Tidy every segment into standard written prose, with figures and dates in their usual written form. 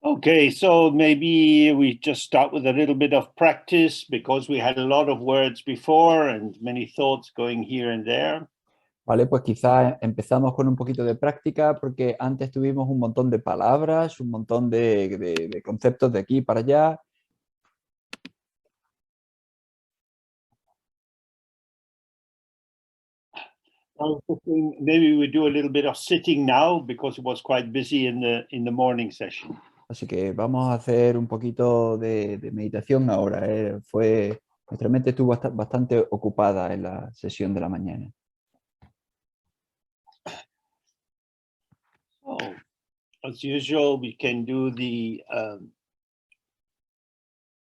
Okay, so maybe we just start with a little bit of practice because we had a lot of words before and many thoughts going here and there. Vale, pues quizá empezamos con un poquito de práctica porque antes tuvimos un montón de palabras, un montón de conceptos de aquí para allá. Maybe we do a little bit of sitting now because it was quite busy in the morning session. Así que vamos a hacer un poquito de meditación ahora. Nuestra mente estuvo bastante ocupada en la sesión de la mañana. So, as usual, we can do the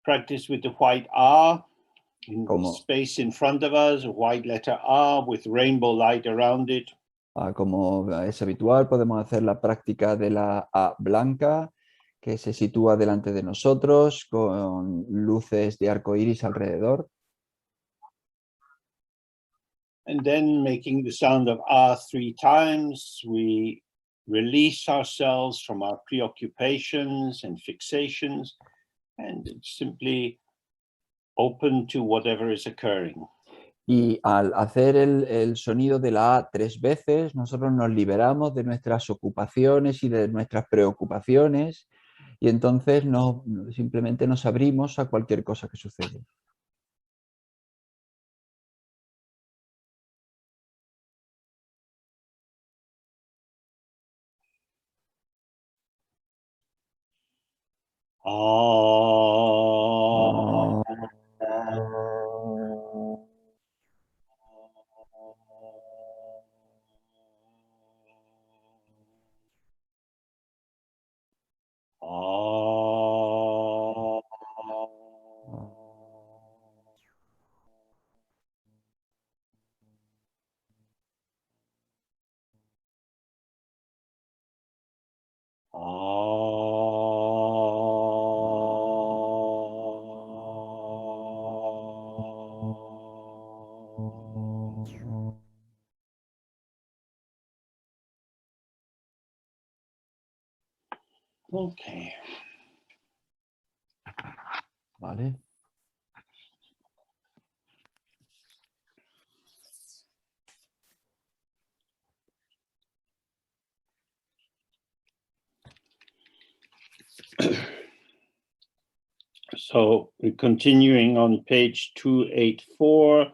practice with the white R in the space in front of us, a white letter R with rainbow light around it. Como es habitual, podemos hacer la práctica de la A blanca, que se sitúa delante de nosotros con luces de arco iris alrededor. And then making the sound of R 3 times, we release ourselves from our preoccupations and fixations, and it's simply open to whatever is occurring. Y al hacer el sonido de la A 3 veces, nosotros nos liberamos de nuestras ocupaciones y de nuestras preocupaciones, y entonces simplemente nos abrimos a cualquier cosa que sucede. Okay. Vale. So we're continuing on page 284,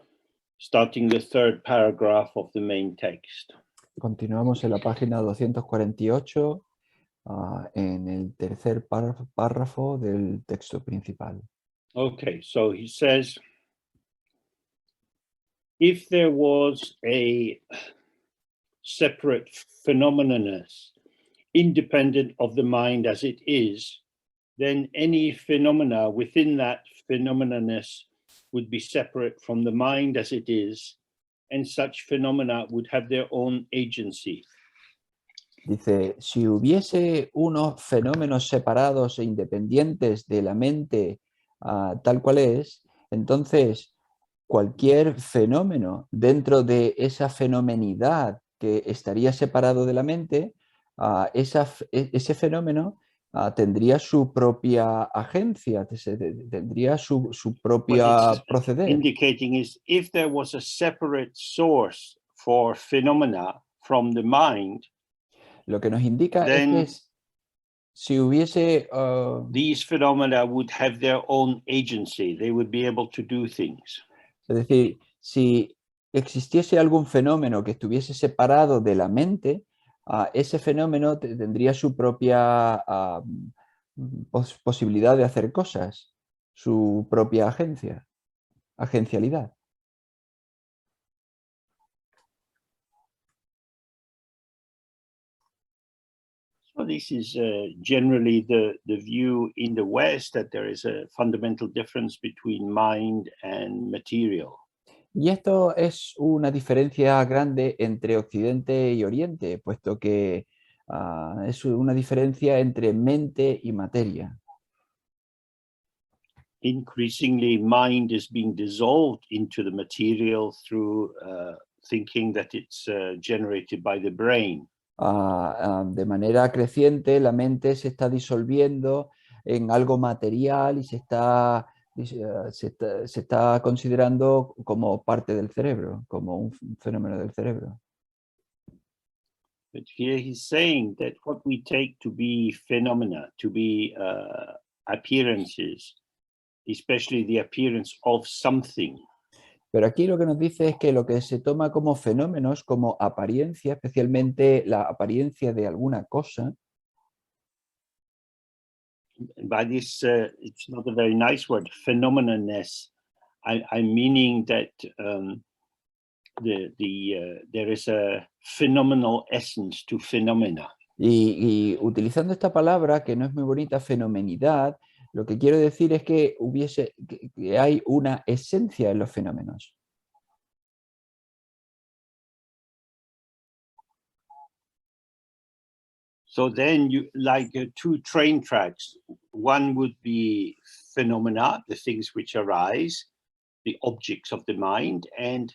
starting the third paragraph of the main text. Continuamos en la página 248, en el tercer párrafo del texto principal. Okay, so he says, if there was a separate phenomenonness, independent of the mind as it is, then any phenomena within that phenomenonness would be separate from the mind as it is, and such phenomena would have their own agency. Dice, si hubiese unos fenómenos separados e independientes de la mente tal cual es, entonces cualquier fenómeno dentro de esa fenomenidad que estaría separado de la mente, ese fenómeno tendría su propia agencia, tendría su propia proceder. Indicating is if there was a separate source for phenomena from the mind, lo que nos indica es que si hubiese these phenomena would have their own agency, they would be able to do things. Es decir, si existiese algún fenómeno que estuviese separado de la mente, ese fenómeno tendría su propia posibilidad de hacer cosas, su propia agencialidad. So this is generally the view in the West, that there is a fundamental difference between mind and material. Y esto es una diferencia grande entre Occidente y Oriente, puesto que es una diferencia entre mente y materia. Increasingly, mind is being dissolved into the material through thinking that it's generated by the brain. de manera creciente la mente se está disolviendo en algo material y se está considerando como parte del cerebro, como un fenómeno del cerebro. But here he's saying that what we take to be phenomena, to be appearances, especially the appearance of something, Pero aquí lo que nos dice es que lo que se toma como fenómenos, como apariencia, especialmente la apariencia de alguna cosa, by this, it's not a very nice word, phenomenalness. I'm meaning that there is a phenomenal essence to phenomena. y utilizando esta palabra, que no es muy bonita, fenomenidad, lo que quiero decir es que que hay una esencia en los fenómenos. So then you like two train tracks. One would be phenomena, the things which arise, the objects of the mind, and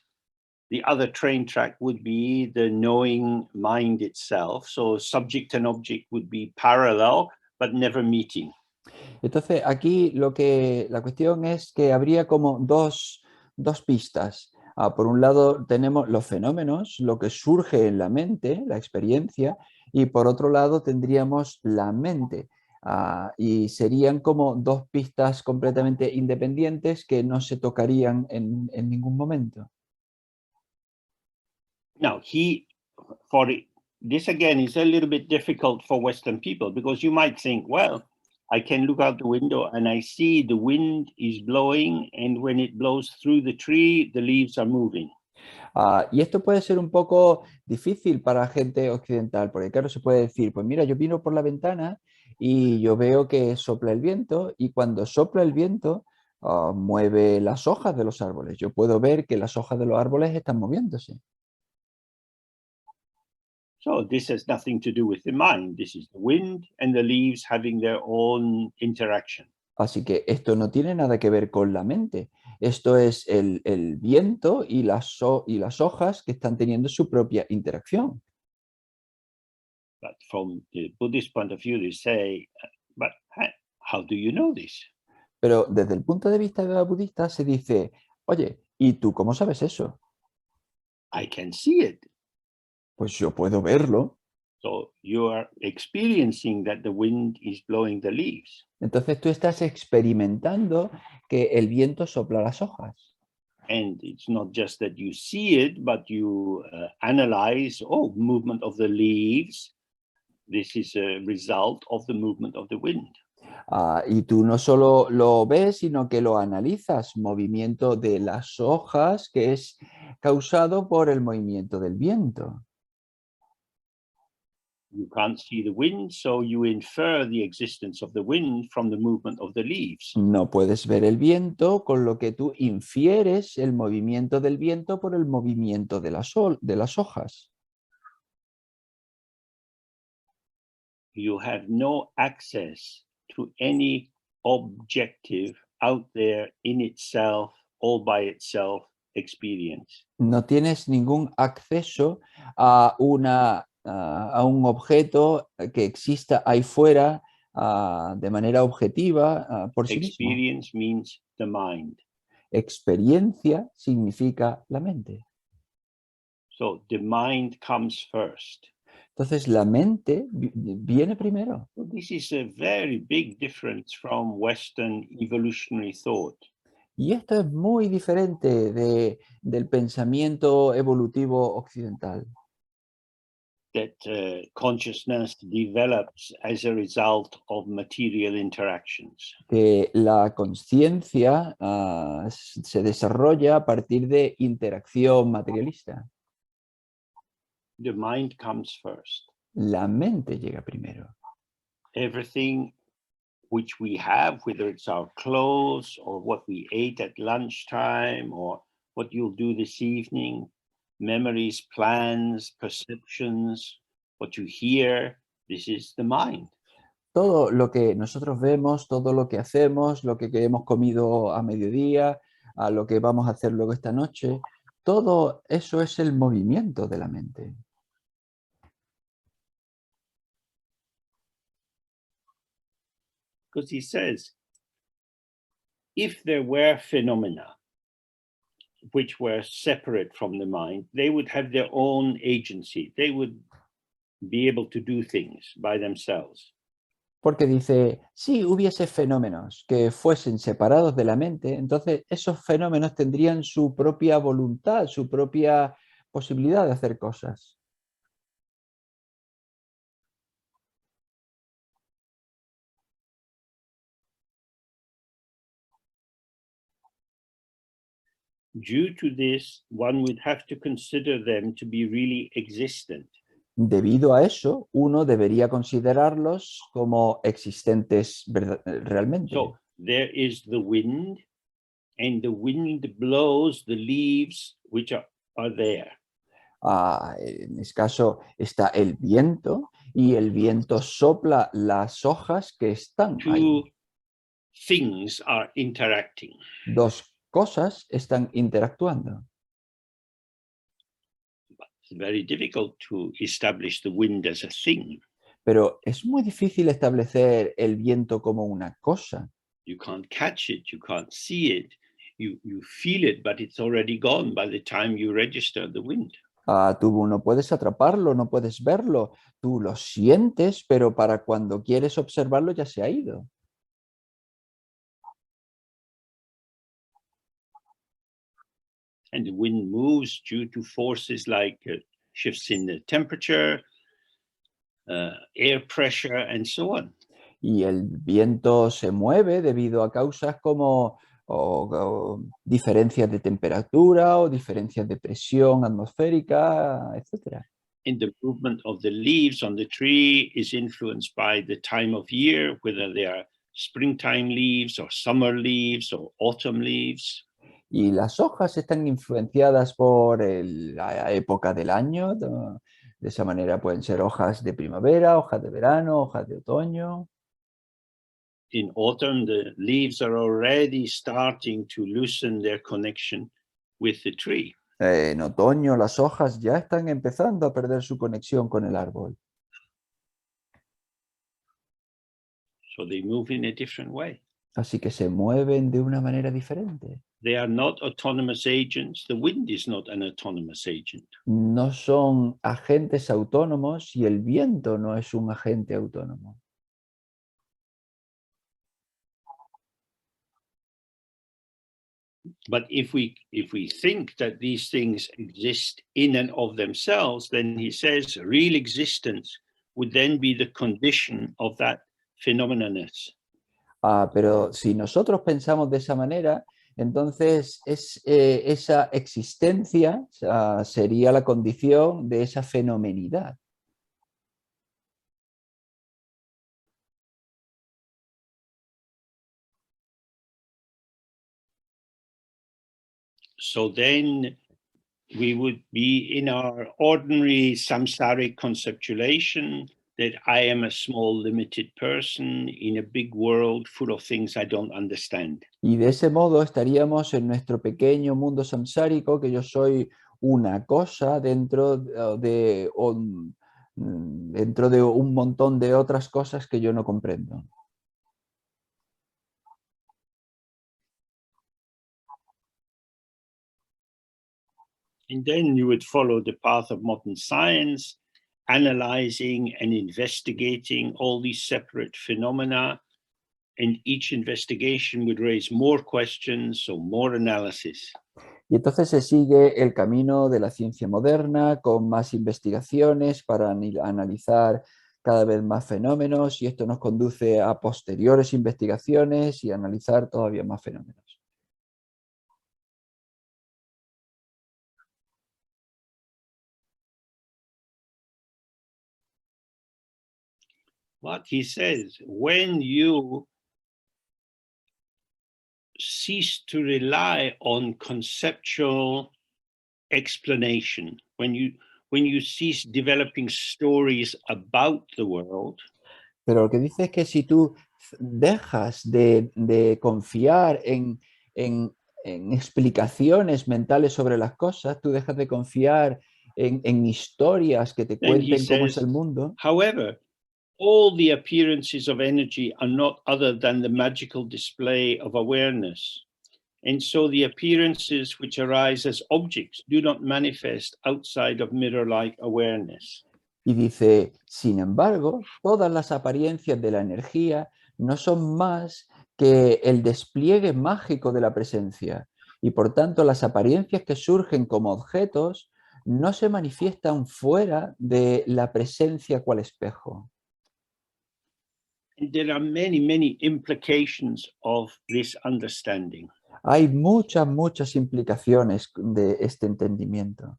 the other train track would be the knowing mind itself. So subject and object would be parallel, but never meeting. Entonces, aquí la cuestión es que habría como dos pistas. Por un lado tenemos los fenómenos, lo que surge en la mente, la experiencia, y por otro lado tendríamos la mente. Y serían como dos pistas completamente independientes que no se tocarían en ningún momento. Now, this again is a little bit difficult for Western people because you might think, well, I can look out the window and I see the wind is blowing, and when it blows through the tree, the leaves are moving. Y esto puede ser un poco difícil para gente occidental, porque claro, se puede decir, pues mira, yo miro por la ventana y yo veo que sopla el viento, y cuando sopla el viento, mueve las hojas de los árboles. Yo puedo ver que las hojas de los árboles están moviéndose. So this has nothing to do with the mind. This is the wind and the leaves having their own interaction. Así que esto no tiene nada que ver con la mente. Esto es el viento y las hojas que están teniendo su propia interacción. But from the Buddhist point of view, they say, but how do you know this? Pero desde el punto de vista de la budista se dice, oye, ¿y tú cómo sabes eso? I can see it. Pues yo puedo verlo. So you are experiencing that the wind is blowing the leaves. Entonces tú estás experimentando que el viento sopla las hojas. And it's not just that you see it, but you analyze, movement of the leaves. This is a result of the movement of the wind. Y tú no solo lo ves, sino que lo analizas. Movimiento de las hojas que es causado por el movimiento del viento. You can't see the wind, so you infer the existence of the wind from the movement of the leaves. No puedes ver el viento, con lo que tú infieres el movimiento del viento por el movimiento de las hojas. You have no access to any objective out there in itself, all by itself experience. No tienes ningún acceso a un objeto que exista ahí fuera de manera objetiva por sí mismo. Experience means the mind. Experiencia significa la mente. So the mind comes first. Entonces la mente viene primero. So this is a very big difference from Western evolutionary thought. Y esto es muy diferente del pensamiento evolutivo occidental. That consciousness develops as a result of material interactions. Que la conciencia se desarrolla a partir de interacción materialista. The mind comes first. La mente llega primero. Everything which we have, whether it's our clothes or what we ate at lunchtime or what you'll do this evening, memories, plans, perceptions, what you hear, this is the mind. Todo lo que nosotros vemos, todo lo que hacemos, lo que hemos comido a mediodía, a lo que vamos a hacer luego esta noche, todo eso es el movimiento de la mente. because he says, if there were phenomena which were separate from the mind, they would have their own agency. They would be able to do things by themselves. Porque dice, si hubiese fenómenos que fuesen separados de la mente, entonces esos fenómenos tendrían su propia voluntad, su propia posibilidad de hacer cosas. Due to this, one would have to consider them to be really existent. Debido a eso, uno debería considerarlos como existentes realmente. So there is the wind, and the wind blows the leaves which are there. En este caso está el viento y el viento sopla las hojas que están ahí. Two things are interacting. Dos cosas están interactuando. It's very difficult to establish the wind as a thing. Pero es muy difícil establecer el viento como una cosa. You can't catch it, you can't see it, you feel it, but it's already gone by the time you register the wind. Tú no puedes atraparlo, no puedes verlo. Tú lo sientes, pero para cuando quieres observarlo ya se ha ido. And the wind moves due to forces like shifts in the temperature, air pressure, and so on. Y el viento se mueve debido a causas como diferencias de temperatura o diferencias de presión atmosférica, etc. And the movement of the leaves on the tree is influenced by the time of year, whether they are springtime leaves or summer leaves or autumn leaves. Y las hojas están influenciadas por la época del año. De esa manera pueden ser hojas de primavera, hojas de verano, hojas de otoño. In autumn, the leaves are already starting to loosen their connection with the tree. En otoño las hojas ya están empezando a perder su conexión con el árbol. So they move in a different way. Así que se mueven de una manera diferente. They are not autonomous agents. The wind is not an autonomous agent. No son agentes autónomos y el viento no es un agente autónomo. But if we think that these things exist in and of themselves, then he says real existence would then be the condition of that phenomenalness. Pero si nosotros pensamos de esa manera, entonces esa existencia sería la condición de esa fenomenidad. So then we would be in our ordinary samsaric conceptualization that I am a small limited person in a big world full of things I don't understand. Y de ese modo estaríamos en nuestro pequeño mundo samsárico, que yo soy una cosa dentro de un montón de otras cosas que yo no comprendo. And then you would follow the path of modern science, analyzing and investigating all these separate phenomena, and each investigation would raise more questions, so more analysis. Y entonces se sigue el camino de la ciencia moderna con más investigaciones para analizar cada vez más fenómenos, y esto nos conduce a posteriores investigaciones y analizar todavía más fenómenos. What he says, when you cease to rely on conceptual explanation, when you cease developing stories about the world, pero lo que dice es que si tú dejas de confiar en explicaciones mentales sobre las cosas, tú dejas de confiar en historias que te then he cuenten cómo es says, el mundo. however, all the appearances of energy are not other than the magical display of awareness. And so the appearances which arise as objects do not manifest outside of mirror-like awareness. Y dice, sin embargo, todas las apariencias de la energía no son más que el despliegue mágico de la presencia, y por tanto las apariencias que surgen como objetos no se manifiestan fuera de la presencia cual espejo. And there are many, many implications of this understanding. Hay muchas implicaciones de este entendimiento.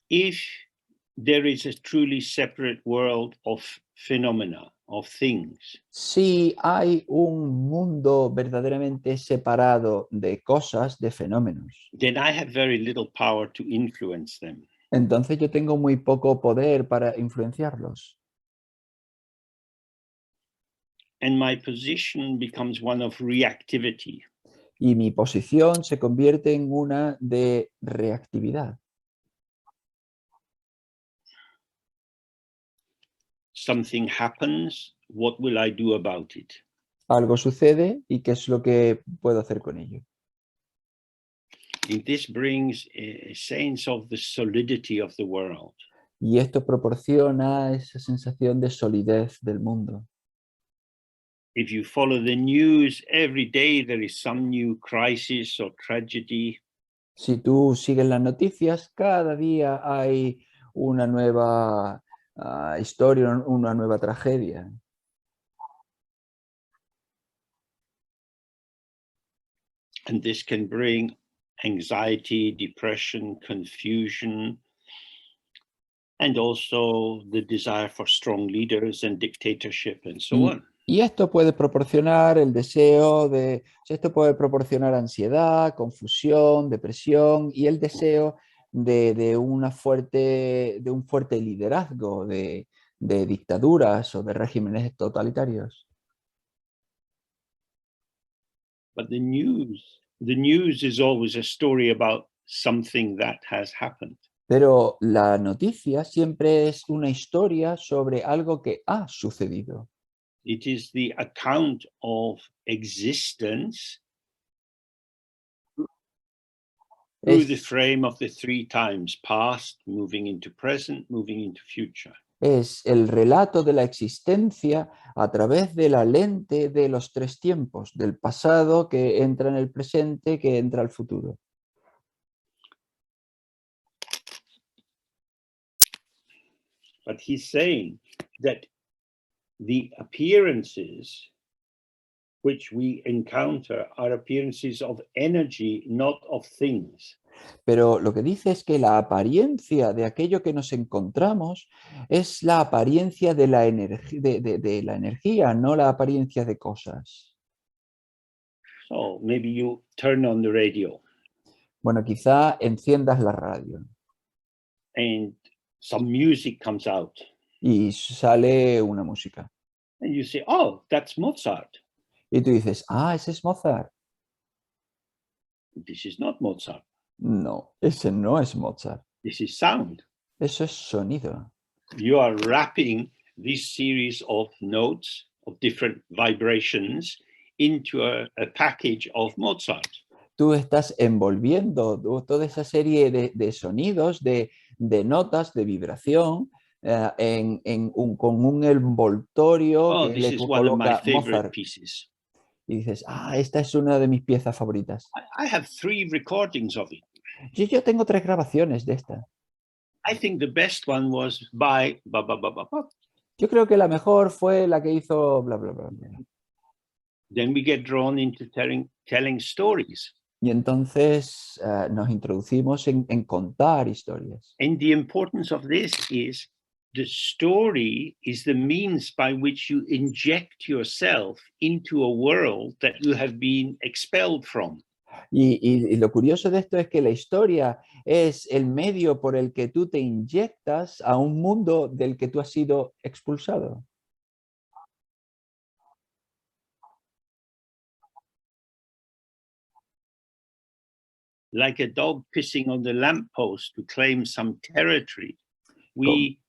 If there is a truly separate world of phenomena, of things, Si hay un mundo verdaderamente separado de cosas, de fenómenos, then I have very little power to influence them. entonces yo tengo muy poco poder para influenciarlos. And my position becomes one of reactivity. Y mi posición se convierte en una de reactividad. Something happens, what will I do about it? Algo sucede y ¿qué es lo que puedo hacer con ello? And this brings a sense of the solidity of the world. Y esto proporciona esa sensación de solidez del mundo. If you follow the news, every day there is some new crisis or tragedy. Si tú sigues las noticias, cada día hay una nueva historia, una nueva tragedia. And this can bring anxiety, depression, confusion, and also the desire for strong leaders and dictatorship and so on. Y esto puede proporcionar el deseo de, esto puede proporcionar ansiedad, confusión, depresión y el deseo de un fuerte liderazgo, de dictaduras o de regímenes totalitarios. But the news is always a story about something that has happened. Pero la noticia siempre es una historia sobre algo que ha sucedido. It is the account of existence through the frame of the three times, past, moving into present, moving into future. Es el relato de la existencia a través de la lente de los tres tiempos, del pasado que entra en el presente, que entra al futuro. But he's saying that the appearances which we encounter are appearances of energy, not of things. Pero lo que dice es que la apariencia de aquello que nos encontramos es la apariencia de la, de la energía, no la apariencia de cosas. So maybe you turn on the radio. Bueno, quizá enciendas la radio. And some music comes out. Y sale una música. And you say, oh, that's Mozart. Y tú dices, ah, ese es Mozart. This is not Mozart. No, ese no es Mozart. This is sound. Eso es sonido. You are wrapping this series of notes, of different vibrations, into a package of Mozart. Tú estás envolviendo toda esa serie de sonidos, de notas, de vibración, con un envoltorio que le coloca Mozart. Pieces. Y dices, ah, esta es una de mis piezas favoritas. I have 3 recordings of it. Yo tengo 3 grabaciones de esta. I think the best one was by blah, blah, blah, blah, blah. Yo creo que la mejor fue la que hizo bla, bla, bla, bla. Then we get drawn into telling stories. Y entonces nos introducimos en contar historias. And the importance of this is the story is the means by which you inject yourself into a world that you have been expelled from. Y lo curioso de esto es que la historia es el medio por el que tú te inyectas a un mundo del que tú has sido expulsado. Like a dog pissing on the lamppost to claim some territory. we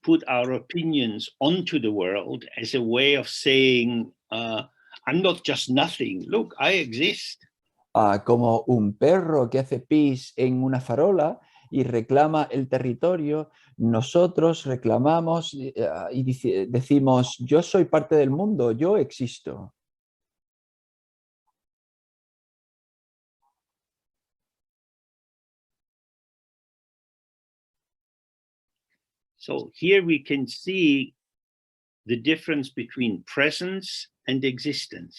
put our opinions onto the world as a way of saying, I'm not just nothing. Look, I exist. Como un perro que hace pis en una farola y reclama el territorio, nosotros reclamamos y decimos, yo soy parte del mundo, yo existo. So here we can see the difference between presence and existence.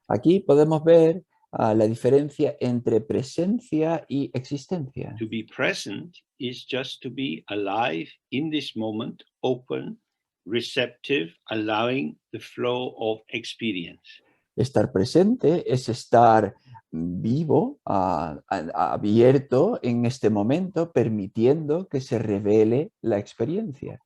Aquí podemos ver la diferencia entre presencia y existencia. To be present is just to be alive in this moment, open, receptive, allowing the flow of experience. Estar presente es estar vivo, abierto en este momento, permitiendo que se revele la experiencia.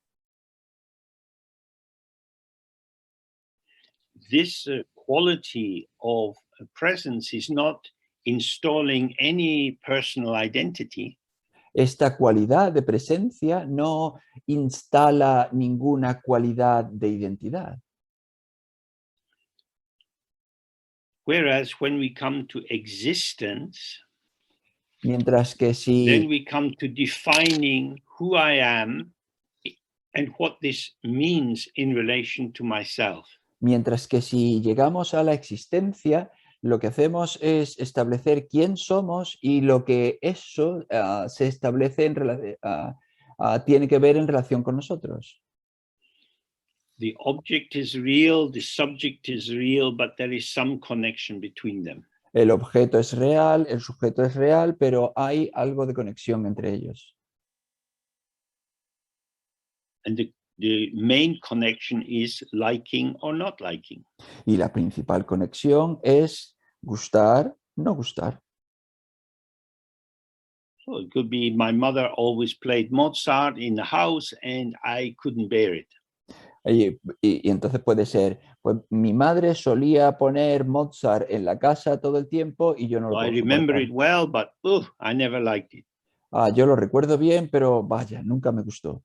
This quality of presence is not installing any personal identity. Esta cualidad de presencia no instala ninguna cualidad de identidad. Whereas when we come to existence, Mientras que then we come to defining who I am and what this means in relation to myself. Mientras que si llegamos a la existencia, lo que hacemos es establecer quién somos y lo que eso se establece tiene que ver en relación con nosotros. The object is real, the subject is real, but there is some connection between them. El objeto es real, el sujeto es real, pero hay algo de conexión entre ellos. And the main connection is liking or not liking. Y la principal conexión es gustar, no gustar. So it could be my mother always played Mozart in the house and I couldn't bear it. Y entonces puede ser, pues mi madre solía poner Mozart en la casa todo el tiempo y yo no lo So I puedo remember soportar. it well, but I never liked it. Yo lo recuerdo bien, pero vaya, nunca me gustó.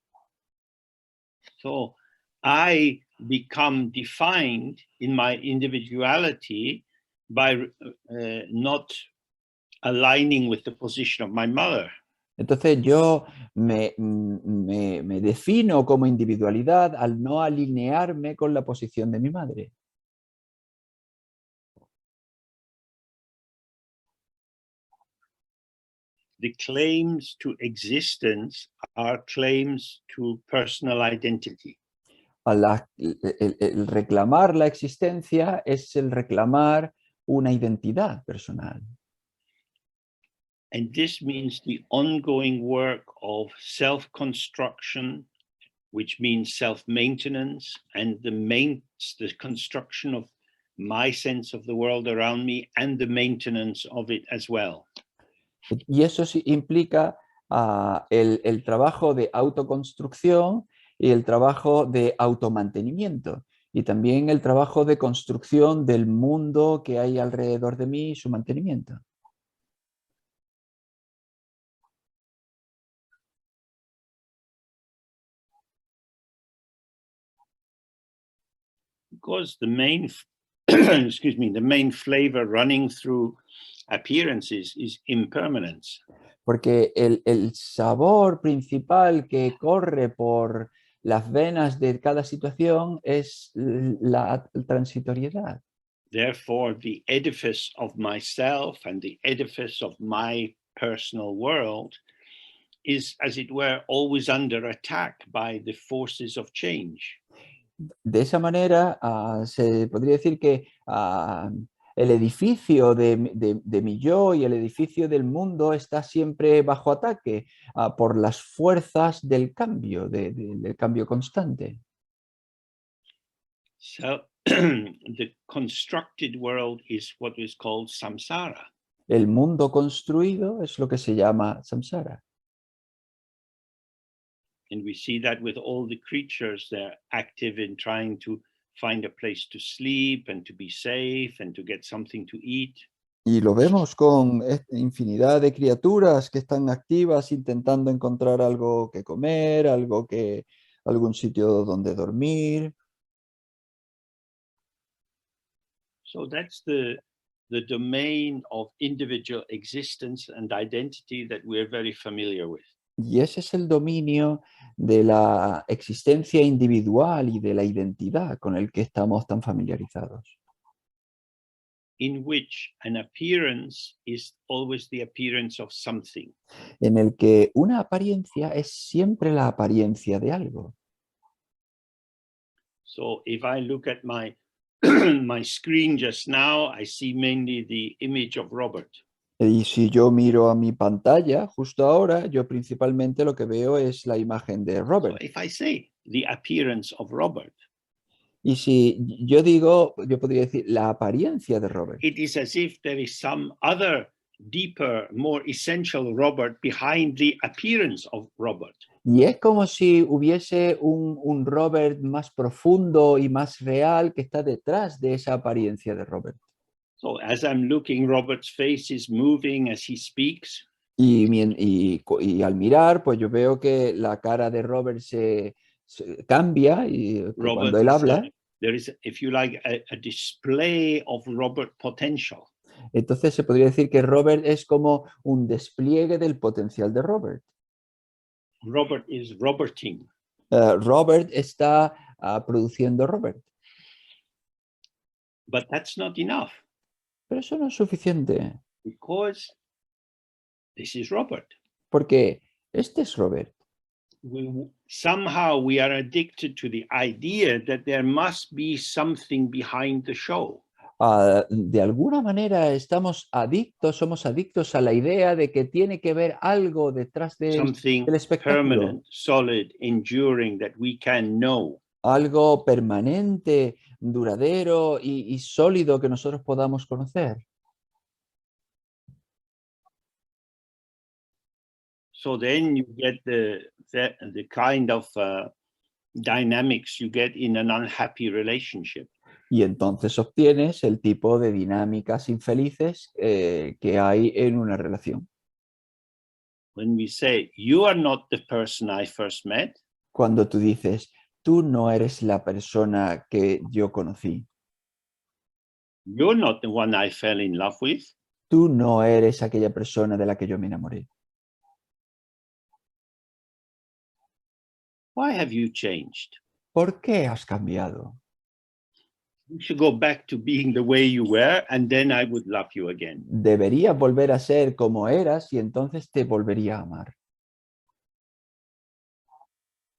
So I become defined in my individuality by not aligning with the position of my mother. Entonces yo me defino como individualidad al no alinearme con la posición de mi madre. The claims to existence are claims to personal identity. El reclamar la existencia es el reclamar una identidad personal. And this means the ongoing work of self-construction, which means self-maintenance, and the construction of my sense of the world around me and the maintenance of it as well. Y eso sí implica el trabajo de autoconstrucción y el trabajo de automantenimiento. Y también el trabajo de construcción del mundo que hay alrededor de mí y su mantenimiento. Because the main, excuse me, the main flavor running through appearances is impermanence. Porque el sabor principal que corre por las venas de cada situación es la transitoriedad. Therefore, the edifice of myself and the edifice of my personal world is, as it were, always under attack by the forces of change. De esa manera, se podría decir que el edificio de mi yo y el edificio del mundo está siempre bajo ataque por las fuerzas del cambio, del cambio constante. So the constructed world is what is called samsara. El mundo construido es lo que se llama samsara. And we see that with all the creatures, they're active in trying to find a place to sleep and to be safe and to get something to eat. Y lo vemos con infinidad de criaturas que están activas intentando encontrar algo que comer, algún sitio donde dormir. So that's the domain of individual existence and identity that we're very familiar with. Y ese es el dominio de la existencia individual y de la identidad con el que estamos tan familiarizados, In which an appearance is always the appearance of something. en el que una apariencia es siempre la apariencia de algo. So if I look at my my screen just now, I see mainly the image of Robert. Y si yo miro a mi pantalla justo ahora, yo principalmente lo que veo es la imagen de So Robert. if I say the appearance of Robert, Y si yo digo, yo podría decir la apariencia de Robert. it is as if there is some other deeper, more essential Robert behind the appearance of Robert. Y es como si hubiese un Robert más profundo y más real que está detrás de esa apariencia de Robert. So as I'm looking, Robert's face is moving as he speaks. Y al mirar, pues yo veo que la cara de Robert se cambia y cuando Robert él is habla. there is, if you like, a display of Robert potential. Entonces se podría decir que Robert es como un despliegue del potencial de Robert. Robert is Roberting. Robert está produciendo Robert. But that's not enough Pero eso no es suficiente, because this is Robert. porque este es Robert. Somehow we are addicted to the idea that there must be something behind the show. De alguna manera somos adictos a la idea de que tiene que haber algo detrás Something del espectáculo, permanent, solid, enduring that we can know. algo permanente, duradero y sólido que nosotros podamos conocer. So then you get the kind of dynamics you get in an unhappy relationship. Y entonces obtienes el tipo de dinámicas infelices que hay en una relación. When we say, you are not the person I first met, Cuando tú dices, tú no eres la persona que yo conocí, you're not the one I fell in love with, tú no eres aquella persona de la que yo me enamoré. why have you changed? ¿Por qué has cambiado? You should go back to being the way you were, and then I would love you again. Deberías volver a ser como eras y entonces te volvería a amar.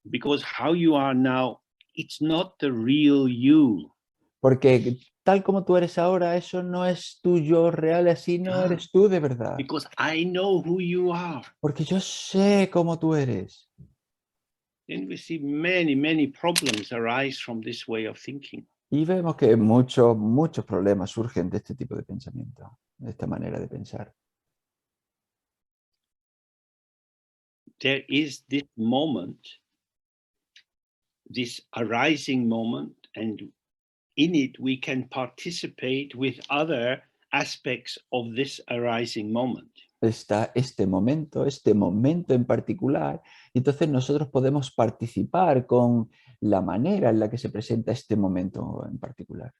Because how you are now, it's not the real you. Porque tal como tú eres ahora, eso no es tu yo real, así no eres tú de verdad. Because I know who you are. Porque yo sé cómo tú eres. And we see many, many problems arise from this way of thinking. Y vemos que muchos problemas surgen de este tipo de pensamiento, de esta manera de pensar. There is this moment, this arising moment, and in it we can participate with other aspects of this arising moment. Está este momento en particular, y entonces nosotros podemos participar con la manera en la que se presenta este momento en particular.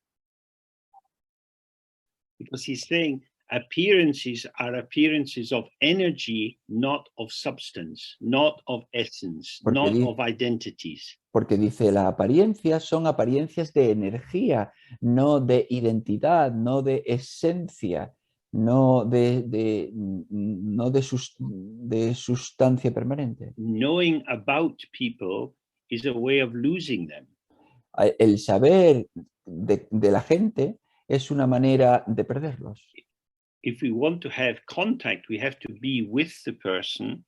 Because he's saying appearances are appearances of energy, not of substance, not of essence, not of identities. Porque dice, las apariencias son apariencias de energía, no de identidad, no de esencia, no de sustancia permanente. Knowing about people is a way of losing them. El saber de la gente es una manera de perderlos. If we want to have contact, we have to be with the person.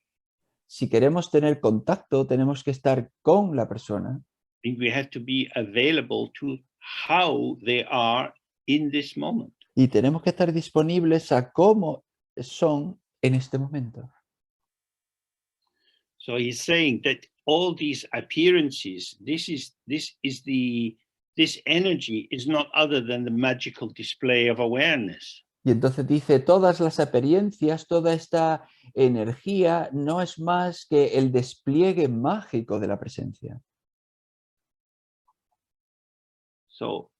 Si queremos tener contacto, tenemos que estar con la persona. And we have to be available to how they are in this moment. Y tenemos que estar disponibles a cómo son en este momento. So he's saying that all these appearances, this energy is not other than the magical display of awareness. Y entonces dice, todas las apariencias, toda esta energía no es más que el despliegue mágico de la presencia. So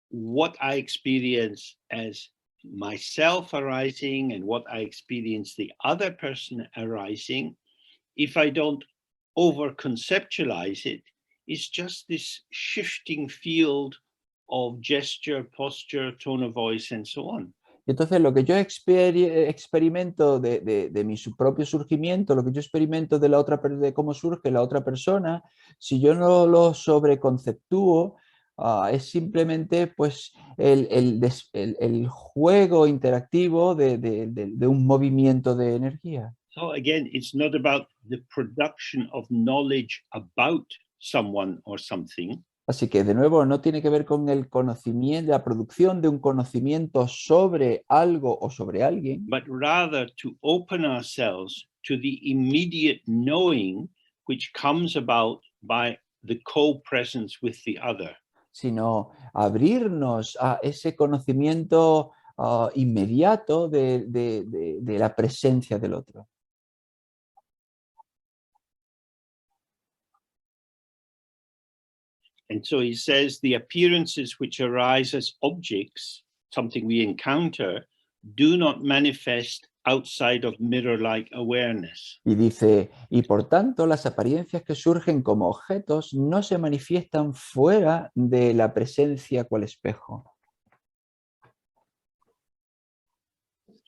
what I experience as myself arising and what I experience the other person arising, if I don't over conceptualize it, is just this shifting field of gesture, posture, tone of voice, and so on. Y entonces lo que yo experimento de mi propio surgimiento, lo que yo experimento de la otra, de cómo surge la otra persona, si yo no lo sobreconceptúo, es simplemente pues el juego interactivo de un movimiento de energía. So again, it's not about the production of knowledge about someone or something, Así que de nuevo no tiene que ver con el conocimiento, la producción de un conocimiento sobre algo o sobre alguien, but rather to open ourselves to the immediate knowing which comes about by the co-presence with the other. sino abrirnos a ese conocimiento inmediato de la presencia del otro. And so he says the appearances which arise as objects, something we encounter, do not manifest outside of mirror-like awareness. Y dice, y por tanto las apariencias que surgen como objetos no se manifiestan fuera de la presencia cual espejo.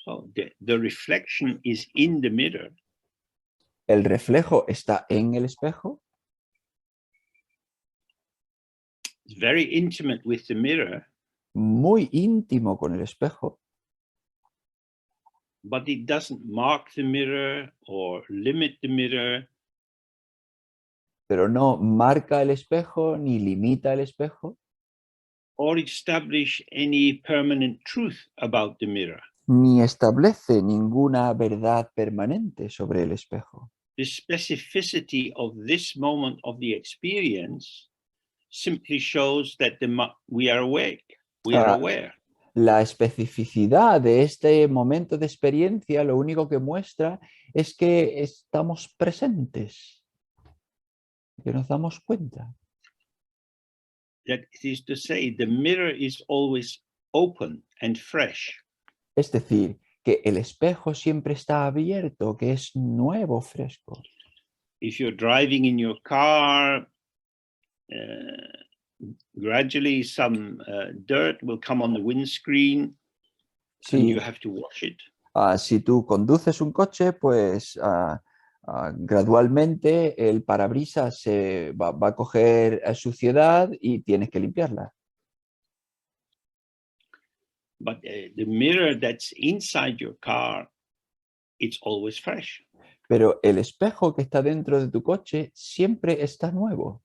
So the reflection is in the mirror, El reflejo está en el espejo, it's very intimate with the mirror, muy íntimo con el espejo, but it doesn't mark the mirror or limit the mirror. pero no marca el espejo ni limita el espejo, Or establish any permanent truth about the mirror. ni establece ninguna verdad permanente sobre el espejo. The specificity of this moment of the experience simply shows that we are awake, we are aware. La especificidad de este momento de experiencia lo único que muestra es que estamos presentes, que nos damos cuenta. That is to say, the mirror is always open and fresh. Es decir, que el espejo siempre está abierto, que es nuevo, fresco. If you're driving in your car, gradually some dirt will come on the windscreen and you have to wash it. Si tú conduces un coche, pues gradualmente el parabrisas se va a coger suciedad y tienes que limpiarla. But the mirror that's inside your car, it's always fresh. Pero el espejo que está dentro de tu coche siempre está nuevo.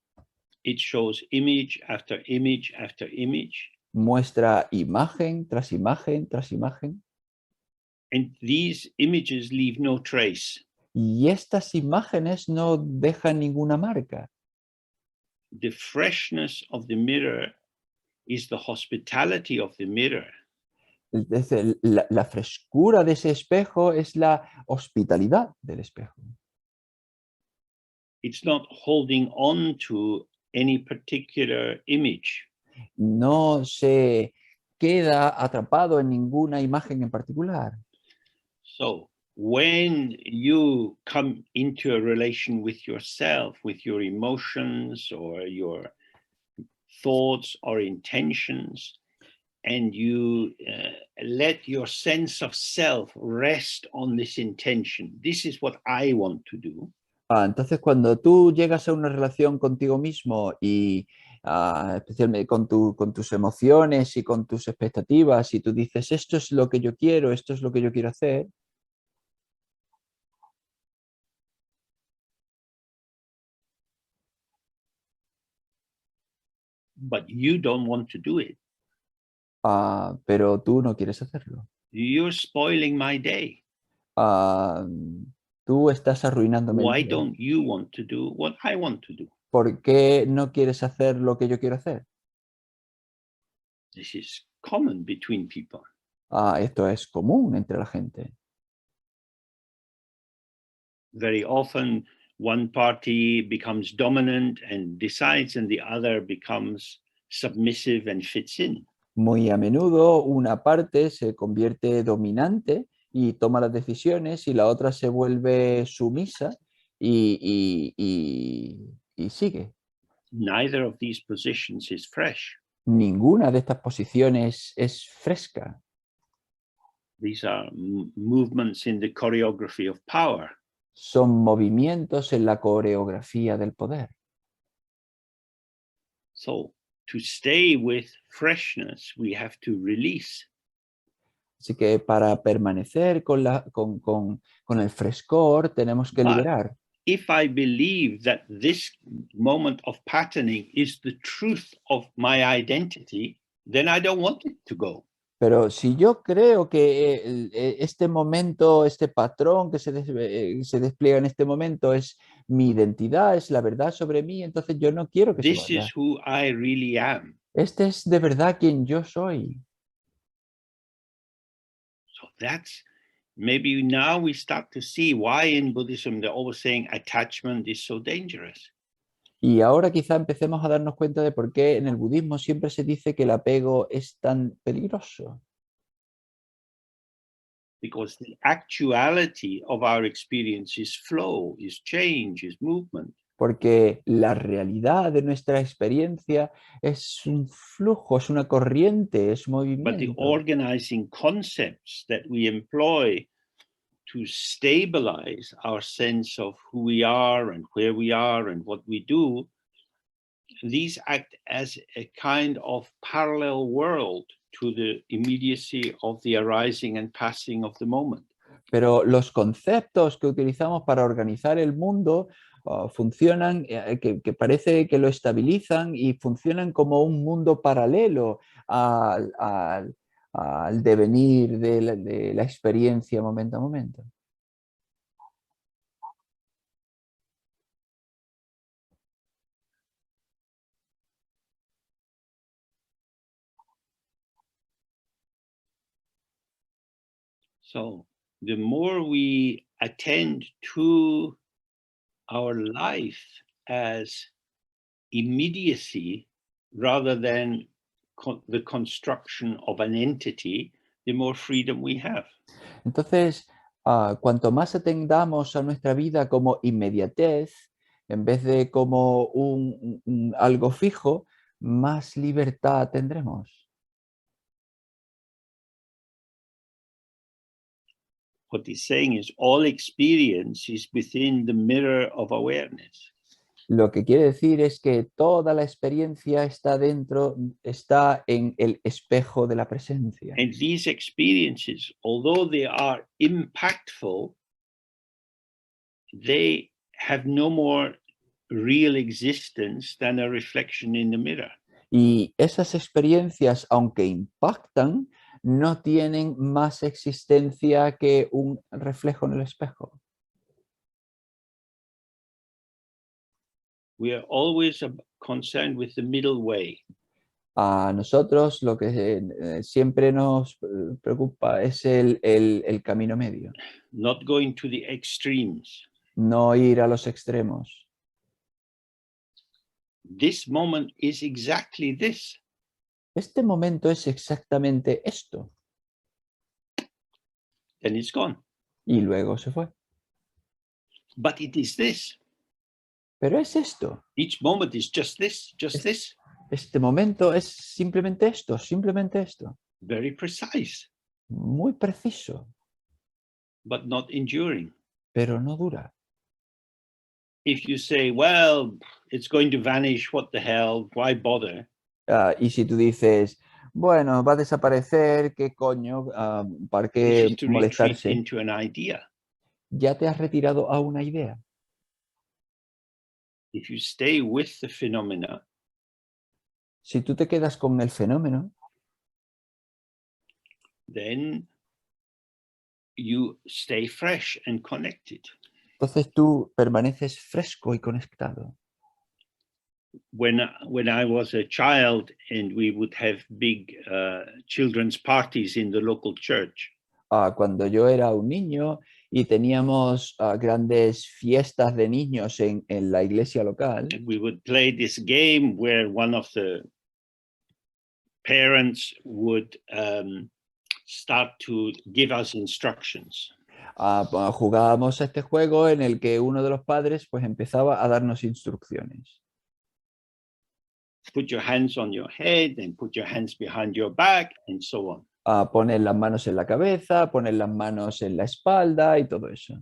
It shows image after image after image. Muestra imagen tras imagen tras imagen. And these images leave no trace. Y estas imágenes no dejan ninguna marca. The freshness of the mirror is the hospitality of the mirror. La frescura de ese espejo es la hospitalidad del espejo. It's not holding on to any particular image. No se queda atrapado en ninguna imagen en particular. So when you come into a relation with yourself, with your emotions or your thoughts or intentions, and you let your sense of self rest on this intention, this is what I want to do. Entonces, cuando tú llegas a una relación contigo mismo y especialmente con tus emociones y con tus expectativas, y tú dices, esto es lo que yo quiero, esto es lo que yo quiero hacer, but you don't want to do it. pero tú no quieres hacerlo. You're spoiling my day. Tú estás arruinándome Why el día. don't you want to do what I want to do? ¿Por qué no quieres hacer lo que yo quiero hacer? This is common between people. Esto es común entre la gente. Very often, one party becomes dominant and decides, and the other becomes submissive and fits in. Muy a menudo una parte se convierte dominante y toma las decisiones y la otra se vuelve sumisa y sigue. Neither of these positions is fresh. Ninguna de estas posiciones es fresca. These are movements in the choreography of power. Son movimientos en la coreografía del poder. So, to stay with freshness, we have to release. Así que para permanecer con el frescor tenemos que But liberar. if I believe that this moment of patterning is the truth of my identity, then I don't want it to go. Pero si yo creo que este momento, este patrón que se despliega en este momento es mi identidad, es la verdad sobre mí, entonces yo no quiero que se This vaya. is who I really am. Este es de verdad quien yo soy. So that's maybe now we start to see why in Buddhism they're always saying attachment is so dangerous. Y ahora quizá empecemos a darnos cuenta de por qué en el budismo siempre se dice que el apego es tan peligroso. Because the actuality of our experience is flow, is change, is movement. Porque la realidad de nuestra experiencia es un flujo, es una corriente, es But the movimiento. organizing concepts that we employ to stabilize our sense of who we are and where we are and what we do, these act as a kind of parallel world to the immediacy of the arising and passing of the moment. Pero los conceptos que utilizamos para organizar el mundo funcionan, que parece que lo estabilizan y funcionan como un mundo paralelo al devenir de la experiencia momento a momento. So the more we attend to our life as immediacy rather than the construction of an entity, the more freedom we have. Entonces, cuanto más atendamos a nuestra vida como inmediatez, en vez de como algo fijo, más libertad tendremos. What he's saying is all experience is within the mirror of awareness. Lo que quiere decir es que toda la experiencia está en el espejo de la presencia. And these experiences, although they are impactful, they have no more real existence than a reflection in the mirror. Y esas experiencias, aunque impactan, no tienen más existencia que un reflejo en el espejo. We are always concerned with the middle way. A nosotros lo que siempre nos preocupa es el camino medio, Not going to the extremes. no ir a los extremos. This moment is exactly this. Este momento es exactamente esto. Then it's gone. Y luego se fue. But it is this. Pero es esto. Each moment is just this, just this. Este momento es simplemente esto, simplemente esto. Very precise, Muy preciso, but not enduring. pero no dura. If you say, well, it's going to vanish, what the hell, why bother? Y si tú dices, bueno, va a desaparecer, ¿qué coño? ¿Para This qué is to retreat molestarse? into an idea. Ya te has retirado a una idea. If you stay with the phenomena, Si tú te quedas con el fenómeno, then you stay fresh and connected. entonces tú permaneces fresco y conectado. when I was a child and we would have big children's parties in the local church. Cuando yo era un niño y teníamos grandes fiestas de niños en la iglesia local, And we would play this game where one of the parents would start to give us instructions. jugábamos a este juego en el que uno de los padres pues empezaba a darnos instrucciones. Put your hands on your head and put your hands behind your back and so on. Poner las manos en la cabeza, poner las manos en la espalda y todo eso.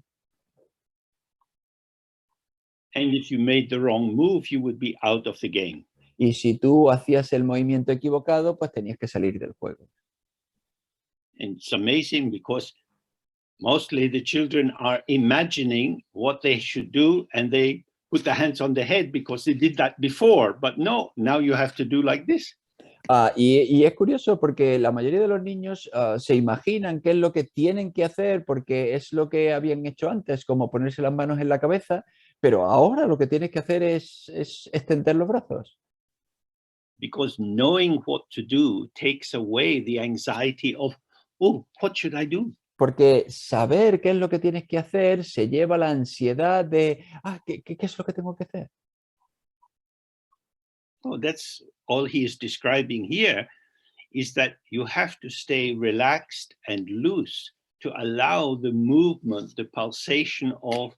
And if you made the wrong move, you would be out of the game. Y si tú hacías el movimiento equivocado, pues tenías que salir del juego. And it's amazing because mostly the children are imagining what they should do and they put their hands on the head because they did that before. But no, now you have to do like this. Y es curioso porque la mayoría de los niños se imaginan qué es lo que tienen que hacer porque es lo que habían hecho antes, como ponerse las manos en la cabeza, pero ahora lo que tienes que hacer es extender los brazos. Because knowing what to do takes away the anxiety of, oh, what should I do? Porque saber qué es lo que tienes que hacer se lleva la ansiedad de, ¿qué es lo que tengo que hacer? Oh, that's all he is describing here, is that you have to stay relaxed and loose to allow the movement, the pulsation of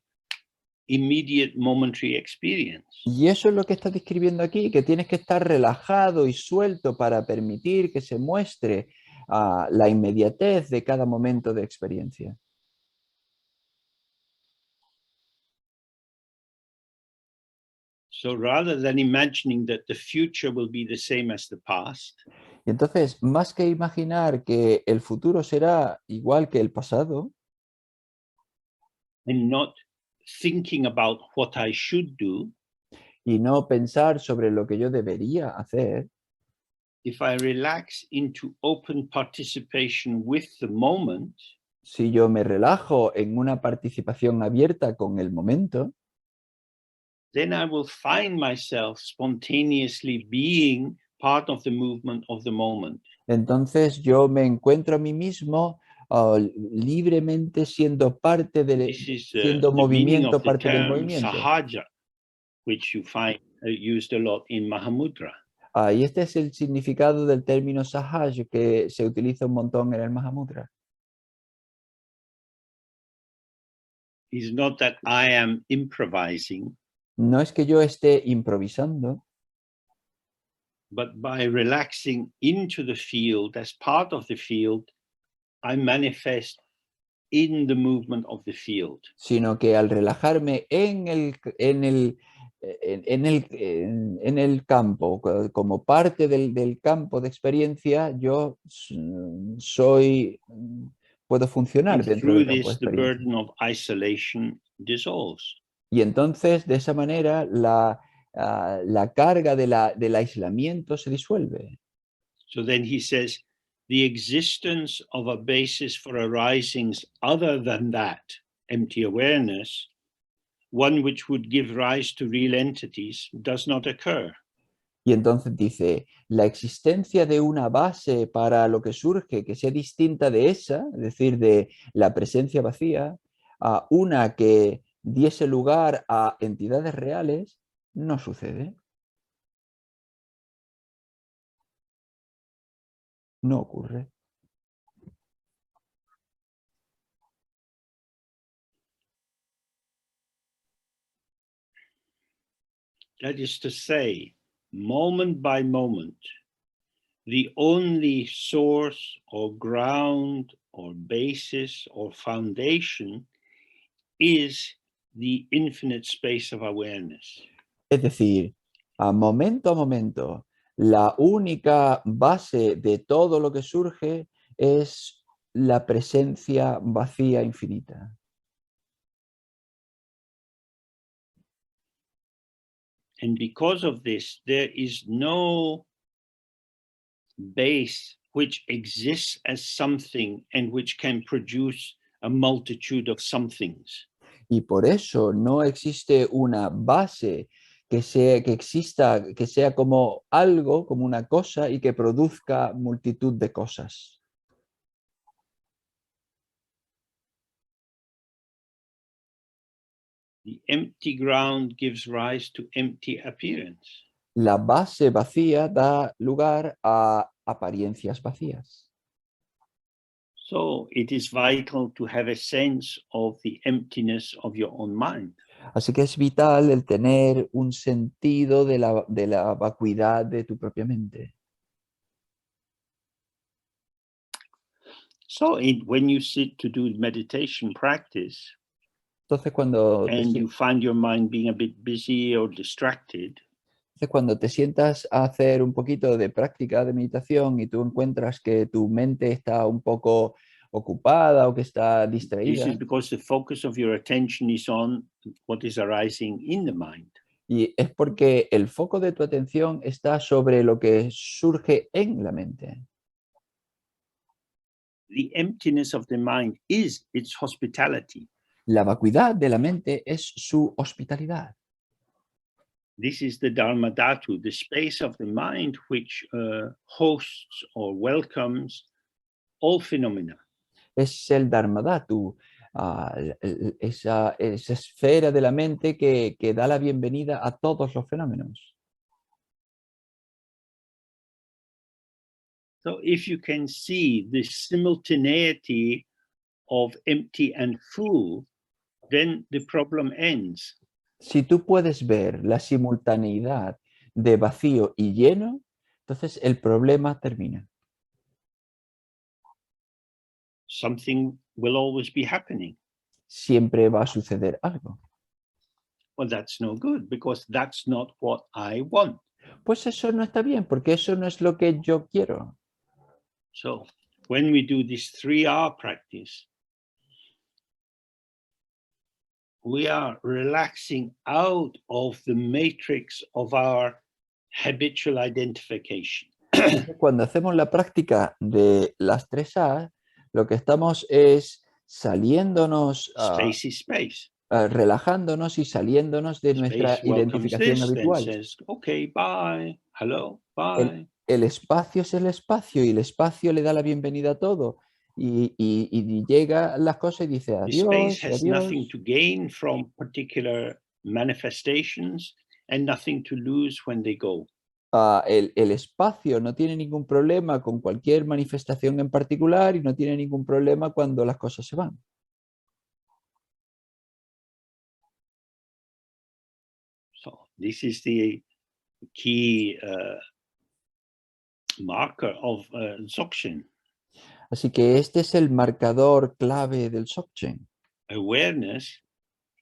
immediate momentary experience. Y eso es lo que está describiendo aquí, que tienes que estar relajado y suelto para permitir que se muestre la inmediatez de cada momento de experiencia. So rather than imagining that the future will be the same as the past, Y entonces, más que imaginar que el futuro será igual que el pasado, and not thinking about what I should do, y no pensar sobre lo que yo debería hacer, if I relax into open participation with the moment, si yo me relajo en una participación abierta con el momento, then I will find myself spontaneously being part of the movement of the moment. entonces yo me encuentro a mí mismo libremente siendo parte This is siendo the meaning movimiento, of the parte del term movimiento. sahaja, which you find used a lot in Mahamudra. Y este es el significado del término sahaj que se utiliza un montón en el Mahamudra. It's not that I am improvising, No es que yo esté improvisando, but by relaxing into the field as part of the field, I manifest in the movement of the field. sino que al relajarme en el campo, como parte del campo de experiencia, yo puedo funcionar And dentro through del campo de this, the experiencia. burden of isolation dissolves. Y entonces, de esa manera, la carga del aislamiento se disuelve. So then he says, the existence of a basis for arisings other than that empty awareness, one which would give rise to real entities, does not occur. Y entonces dice, la existencia de una base para lo que surge que sea distinta de esa, es decir, de la presencia vacía, a una que diese lugar a entidades reales, no sucede. No ocurre. That is to say, moment by moment, the only source or ground or basis or foundation is the infinite space of awareness. Es decir, a momento, la única base de todo lo que surge es la presencia vacía infinita. And because of this, there is no base which exists as something and which can produce a multitude of somethings. Y por eso no existe una base que exista, que sea como algo, como una cosa y que produzca multitud de cosas. The empty ground gives rise to empty appearance. La base vacía da lugar a apariencias vacías. So it is vital to have a sense of the emptiness of your own mind. Así que es vital el tener un sentido de la vacuidad de tu propia mente. So when you sit to do meditation practice Entonces and you find your mind being a bit busy or distracted, cuando te sientas a hacer un poquito de práctica de meditación y tú encuentras que tu mente está un poco ocupada o que está this distraída, is because the focus of your attention is on what is arising in the mind. y es porque el foco de tu atención está sobre lo que surge en la mente. The emptiness of the mind is its hospitality. La vacuidad de la mente es su hospitalidad. This is the Dharma Dhatu, the space of the mind which hosts or welcomes all phenomena. Es el Dharmadhatu, esa esfera de la mente que da la bienvenida a todos los fenómenos. So if you can see the simultaneity of empty and full, then the problem ends. Si tú puedes ver la simultaneidad de vacío y lleno, entonces el problema termina. Something will always be happening. Siempre va a suceder algo. Well, that's no good because that's not what I want. Pues eso no está bien, porque eso no es lo que yo quiero. So when we do this 3-hour practice, we are relaxing out of the matrix of our habitual identification. Cuando hacemos la práctica de las 3A, lo que estamos es saliéndonos, Space is space. relajándonos y saliéndonos de nuestra Space welcomes identificación this, then habitual. says, okay, bye, hello, bye. El espacio es el espacio y el espacio le da la bienvenida a todo. Y llega las cosas y dice The space adiós, has adiós. nothing to gain from particular manifestations and nothing to lose when they go. El espacio no tiene ningún problema con cualquier manifestación en particular y no tiene ningún problema cuando las cosas se van. So this is the key marker of Dzogchen. Así que este es el marcador clave del Dzogchen. Awareness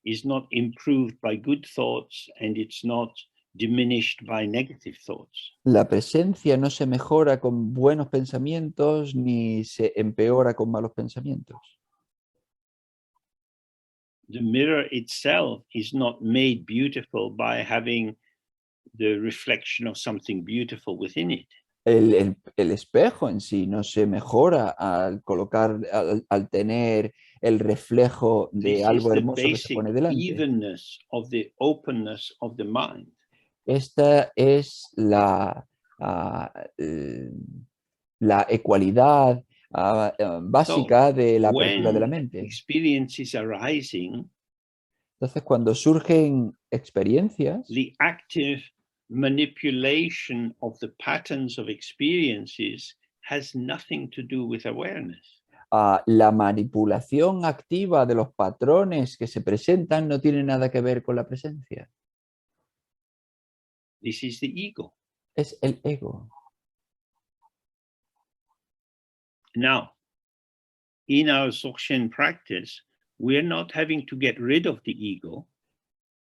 is not improved by good thoughts and it's not diminished by negative thoughts. La presencia no se mejora con buenos pensamientos ni se empeora con malos pensamientos. The mirror itself is not made beautiful by having the reflection of something beautiful within it. El espejo en sí no se mejora al colocar, al tener el reflejo de This is algo the hermoso que se basic pone delante. evenness of the openness of the mind. Esta es la ecualidad básica de la apertura de la When mente. experience is arising, Entonces, cuando surgen experiencias, the active manipulation of the patterns of experiences has nothing to do with awareness. la manipulación activa de los patrones que se presentan no tiene nada que ver con la presencia. This is the ego. Es el ego. Now, in our Dzogchen practice, we're not having to get rid of the ego.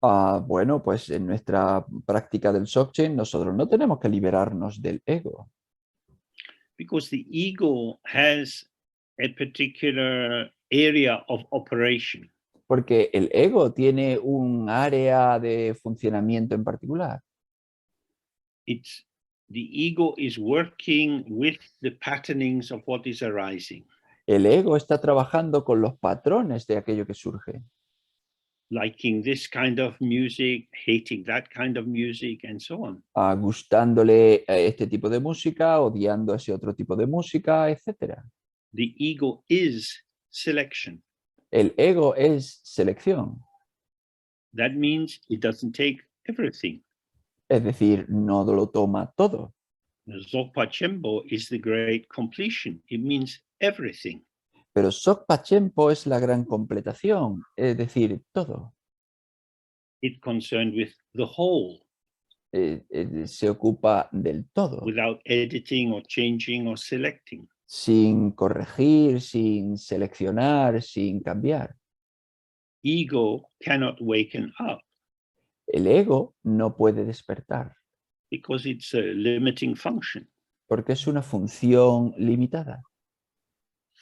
Bueno, pues en nuestra práctica del Dzogchen nosotros no tenemos que liberarnos del ego. Because the ego has a particular area of operation. Porque el ego tiene un área de funcionamiento en particular. The ego is working with the patternings of what is arising. El ego está trabajando con los patrones de aquello que surge. liking this kind of music, hating that kind of music, and so on. Gustándole este tipo de música, odiando ese otro tipo de música, etc. The ego is selection. El ego es selección, That means it doesn't take everything. es decir, no lo toma todo. Zopachembo is the great completion. It means everything. Pero Sokpa-Chempo es la gran completación, es decir, todo. It's concerned with the whole, Se ocupa del todo, without editing or changing or selecting. sin corregir, sin seleccionar, sin cambiar. Ego cannot waken up El ego no puede despertar because it's a limiting function. porque es una función limitada.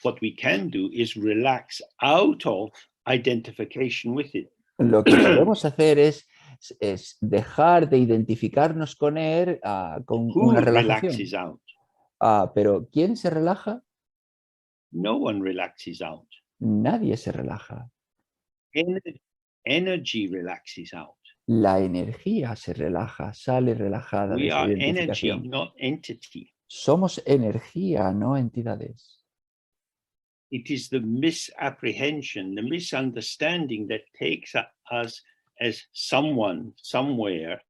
What we can do is relax out of identification with it. Lo que podemos hacer es dejar de identificarnos con él con Who una relajación. relaxes out? Pero ¿quién se relaja? No one relaxes out. Nadie se relaja. Energy relaxes out. La energía se relaja, sale relajada de We esa are energy, identificación. not entity. Somos energía, no entidades. It is the misapprehension, the misunderstanding that takes us as someone, somewhere,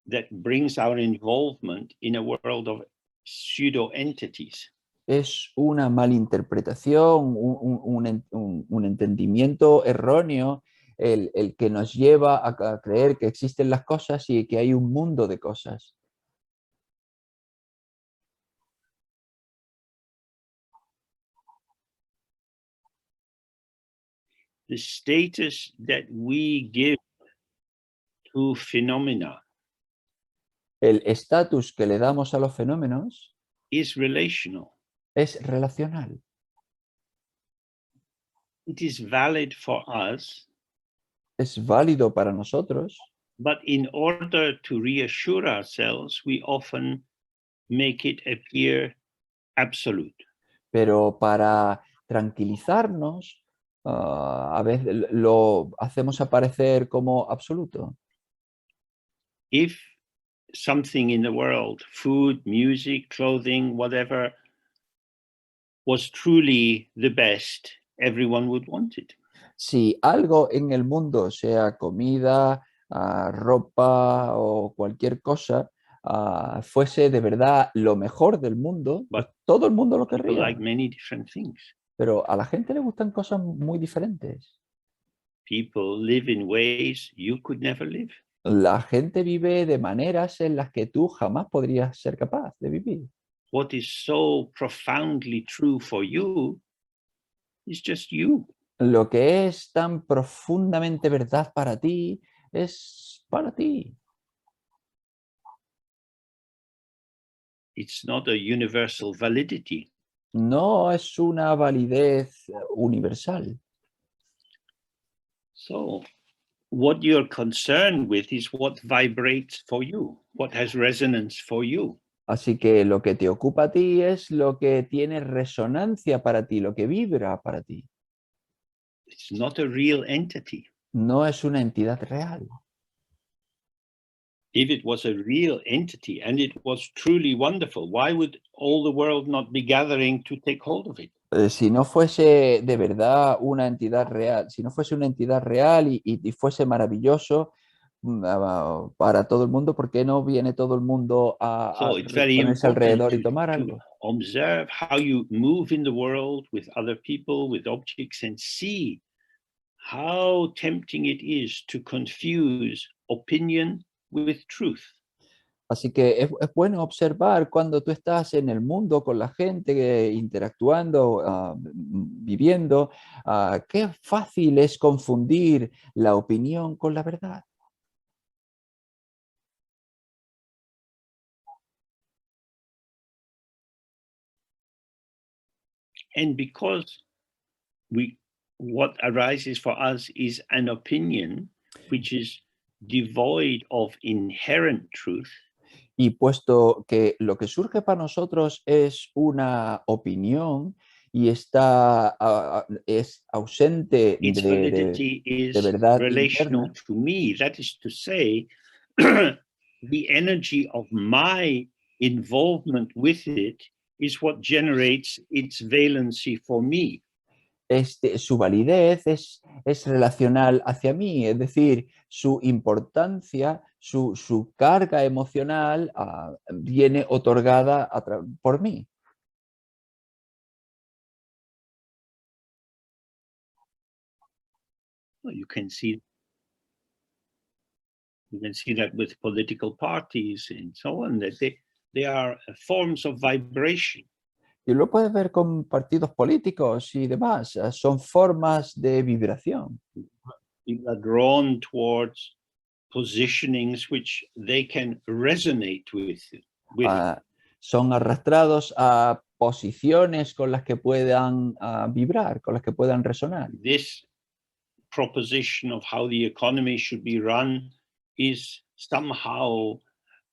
that brings our involvement in a world of pseudo entities. Es una malinterpretación, un entendimiento erróneo el que nos lleva a creer que existen las cosas y que hay un mundo de cosas. The status that we give to phenomena El estatus que le damos a los fenómenos is relational. es relacional. It is valid for us, Es válido para nosotros, but in order to reassure ourselves, we often make it appear absolute. pero para tranquilizarnos, a veces lo hacemos aparecer como absoluto. If something in the world, food, music, clothing, whatever, was truly the best, everyone would want it. Si algo en el mundo, sea comida, ropa o cualquier cosa, fuese de verdad lo mejor del mundo, pues todo el mundo lo People querría. like many different things. Pero a la gente le gustan cosas muy diferentes. People live in ways you could never live. La gente vive de maneras en las que tú jamás podrías ser capaz de vivir. What is so profoundly true for you is just you. Lo que es tan profundamente verdad para ti es para ti. It's not a universal validity. No es una validez universal. So, what you're concerned with is what vibrates for you, what has resonance for you. Así que lo que te ocupa a ti es lo que tiene resonancia para ti, lo que vibra para ti. It's not a real entity. No es una entidad real. If it was a real entity and it was truly wonderful, why would all the world not be gathering to take hold of it? Si no fuese de verdad una entidad real, si no fuese una entidad real y fuese maravilloso para todo el mundo, ¿por qué no viene todo el mundo a So it's very ponerse important alrededor y tomar to algo? observe how you move in the world with other people, with objects, and see how tempting it is to confuse opinion with truth. Así que es bueno observar cuando tú estás en el mundo con la gente, interactuando, viviendo, qué fácil es confundir la opinión con la verdad. And because what arises for us is an opinion which is devoid of inherent truth, Y puesto que lo que surge para nosotros es una opinión y está, es ausente its validity is de verdad relational interna, to me. That is to say, the energy of my involvement with it is what generates its valency for me. su validez es relacional hacia mí, es decir, su importancia, su carga emocional viene otorgada por mí. You can see that with political parties and so on, that they are forms of vibration. Y lo puedes ver con partidos políticos y demás, son formas de vibración. People are drawn towards positionings which they can resonate with. Son arrastrados a posiciones con las que puedan vibrar, con las que puedan resonar. This proposition of how the economy should be run is somehow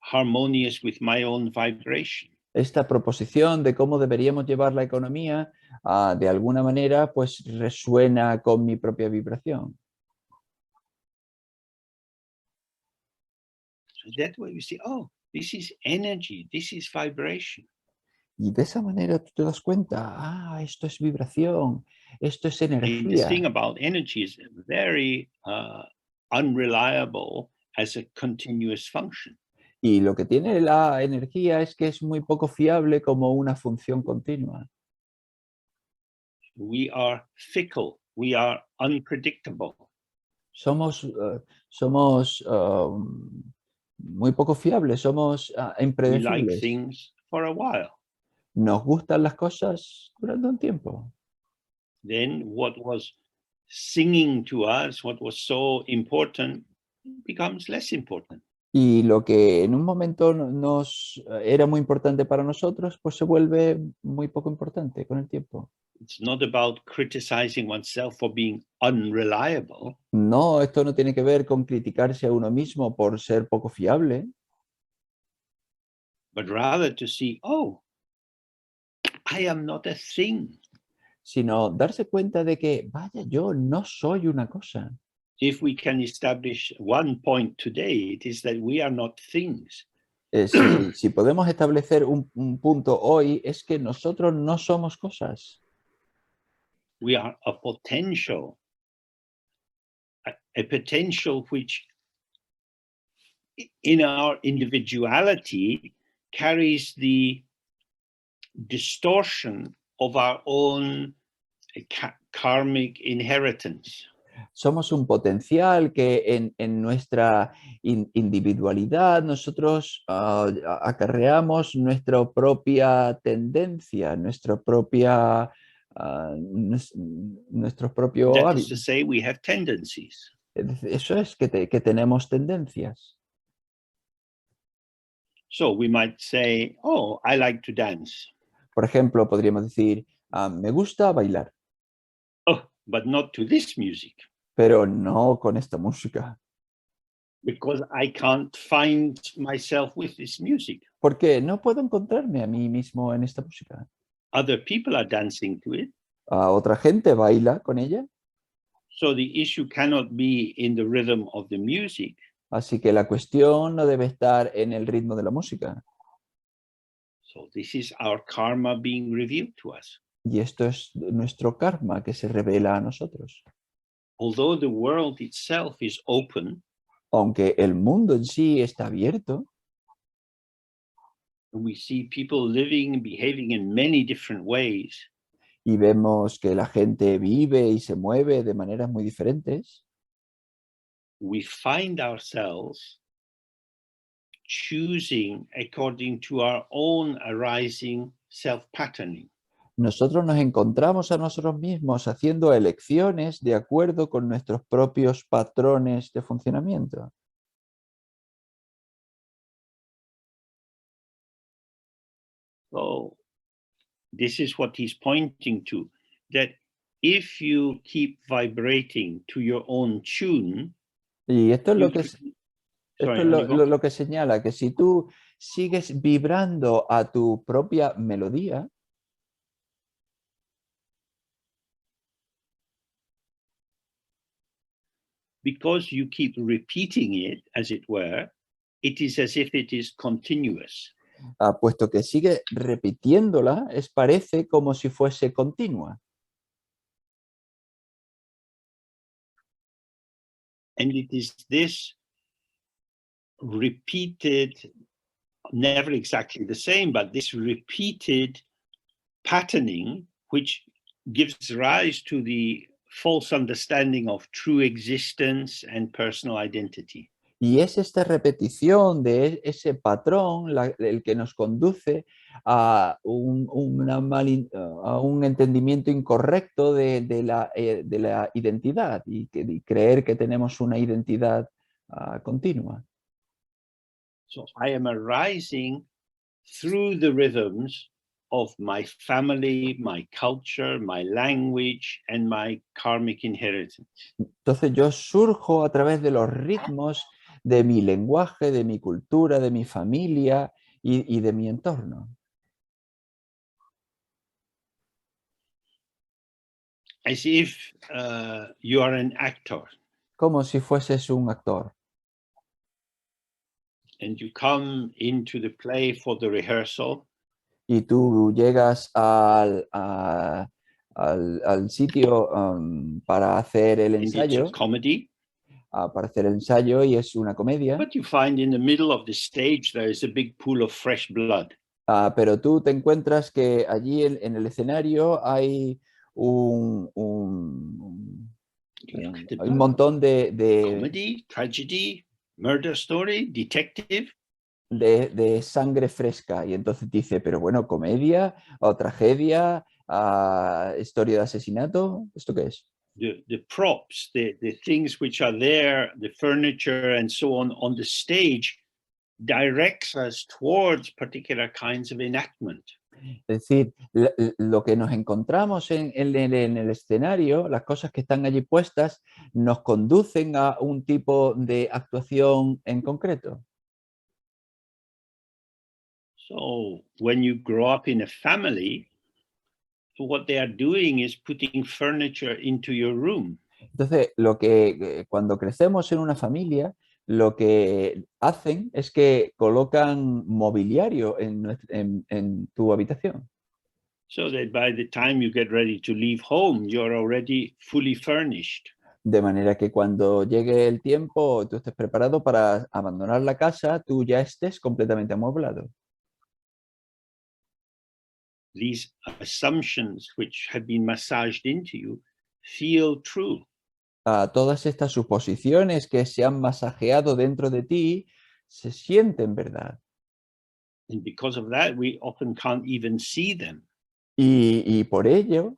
harmonious with my own vibration. Esta proposición de cómo deberíamos llevar la economía, de alguna manera, pues resuena con mi propia vibración. So that way we see, oh, this is energy, this is vibration. Y de esa manera tú te das cuenta, esto es vibración, esto es And the thing energía. about energy is very unreliable as a continuous function. Y lo que tiene la energía es que es muy poco fiable como una función continua. We are fickle, we are unpredictable. Somos muy poco fiables, somos We like impredecibles. things for a while. Nos gustan las cosas durante un tiempo. Then what was singing to us, what was so important, becomes less important. Y lo que en un momento nos era muy importante para nosotros, pues se vuelve muy poco importante con el tiempo. It's not about criticizing oneself for being unreliable, No, esto no tiene que ver con criticarse a uno mismo por ser poco fiable, but rather to see, oh, I am not a thing. sino darse cuenta de que, vaya, yo no soy una cosa. If we can establish one point today, it is that we are not things. Si podemos establecer un punto hoy, es que nosotros no somos cosas. We are a potential which in our individuality carries the distortion of our own karmic inheritance. Somos un potencial que en nuestra individualidad nosotros acarreamos nuestra propia tendencia, nuestro propio That is hábito. to say, we have tendencies. Eso es que tenemos tendencias. So we might say, oh, I like to dance. Por ejemplo, podríamos decir, me gusta bailar, Oh, but not to this music, pero no con esta música. because I can't find myself with this music. Porque no puedo encontrarme a mí mismo en esta música. Other people are dancing to it. Otra gente baila con ella. So the issue cannot be in the rhythm of the music. Así que la cuestión no debe estar en el ritmo de la música. So this is our karma being revealed to us. Y esto es nuestro karma que se revela a nosotros. Although the world itself is open, Aunque el mundo en sí está abierto, we see people living and behaving in many different ways. y vemos que la gente vive y se mueve de maneras muy diferentes, We find ourselves choosing according to our own arising self-patterning. nosotros nos encontramos a nosotros mismos haciendo elecciones de acuerdo con nuestros propios patrones de funcionamiento. So this is what he's pointing to, that if you keep vibrating to your own tune, Y esto es you lo que, keep- esto Sorry, es Anigo? lo que señala, que si tú sigues vibrando a tu propia melodía, because you keep repeating it, as it were, it is as if it is continuous. Puesto que sigue repitiéndola, parece como si fuese continua. And it is this repeated, never exactly the same, but this repeated patterning which gives rise to the false understanding of true existence and personal identity. Y es esta repetición de ese patrón el que nos conduce a a un entendimiento incorrecto de la identidad y creer que tenemos una identidad continua. So I am arising through the rhythms of my family, my culture, my language, and my karmic inheritance. Entonces yo surjo a través de los ritmos de mi lenguaje, de mi cultura, de mi familia y de mi entorno. As if you are an actor Como si fueses un actor. and you come into the play for the rehearsal. Y tú llegas al sitio para hacer el And it's a ensayo, comedy, para hacer el ensayo y es una comedia, but you find in the middle of the stage there is a big pool of fresh blood. pero tú te encuentras que allí en el escenario hay un montón Comedy, tragedy, murder story, detective. de sangre fresca. Y entonces dice, pero bueno, comedia o tragedia, historia de asesinato, ¿esto qué es? The props, the things which are there, the furniture and so on the stage directs us towards particular kinds of enactment. Es decir, lo que nos encontramos en el escenario, las cosas que están allí puestas, nos conducen a un tipo de actuación en concreto. So when you grow up in a family, what they are doing is putting furniture into your room. Entonces, cuando crecemos en una familia, lo que hacen es que colocan mobiliario en tu habitación. So that by the time you get ready to leave home, you're already fully furnished. De manera que cuando llegue el tiempo, tú estés preparado para abandonar la casa, tú ya estés completamente amueblado. These assumptions which have been massaged into you feel true. Todas estas suposiciones que se han masajeado dentro de ti se sienten verdad. And because of that, we often can't even see them. Y por ello,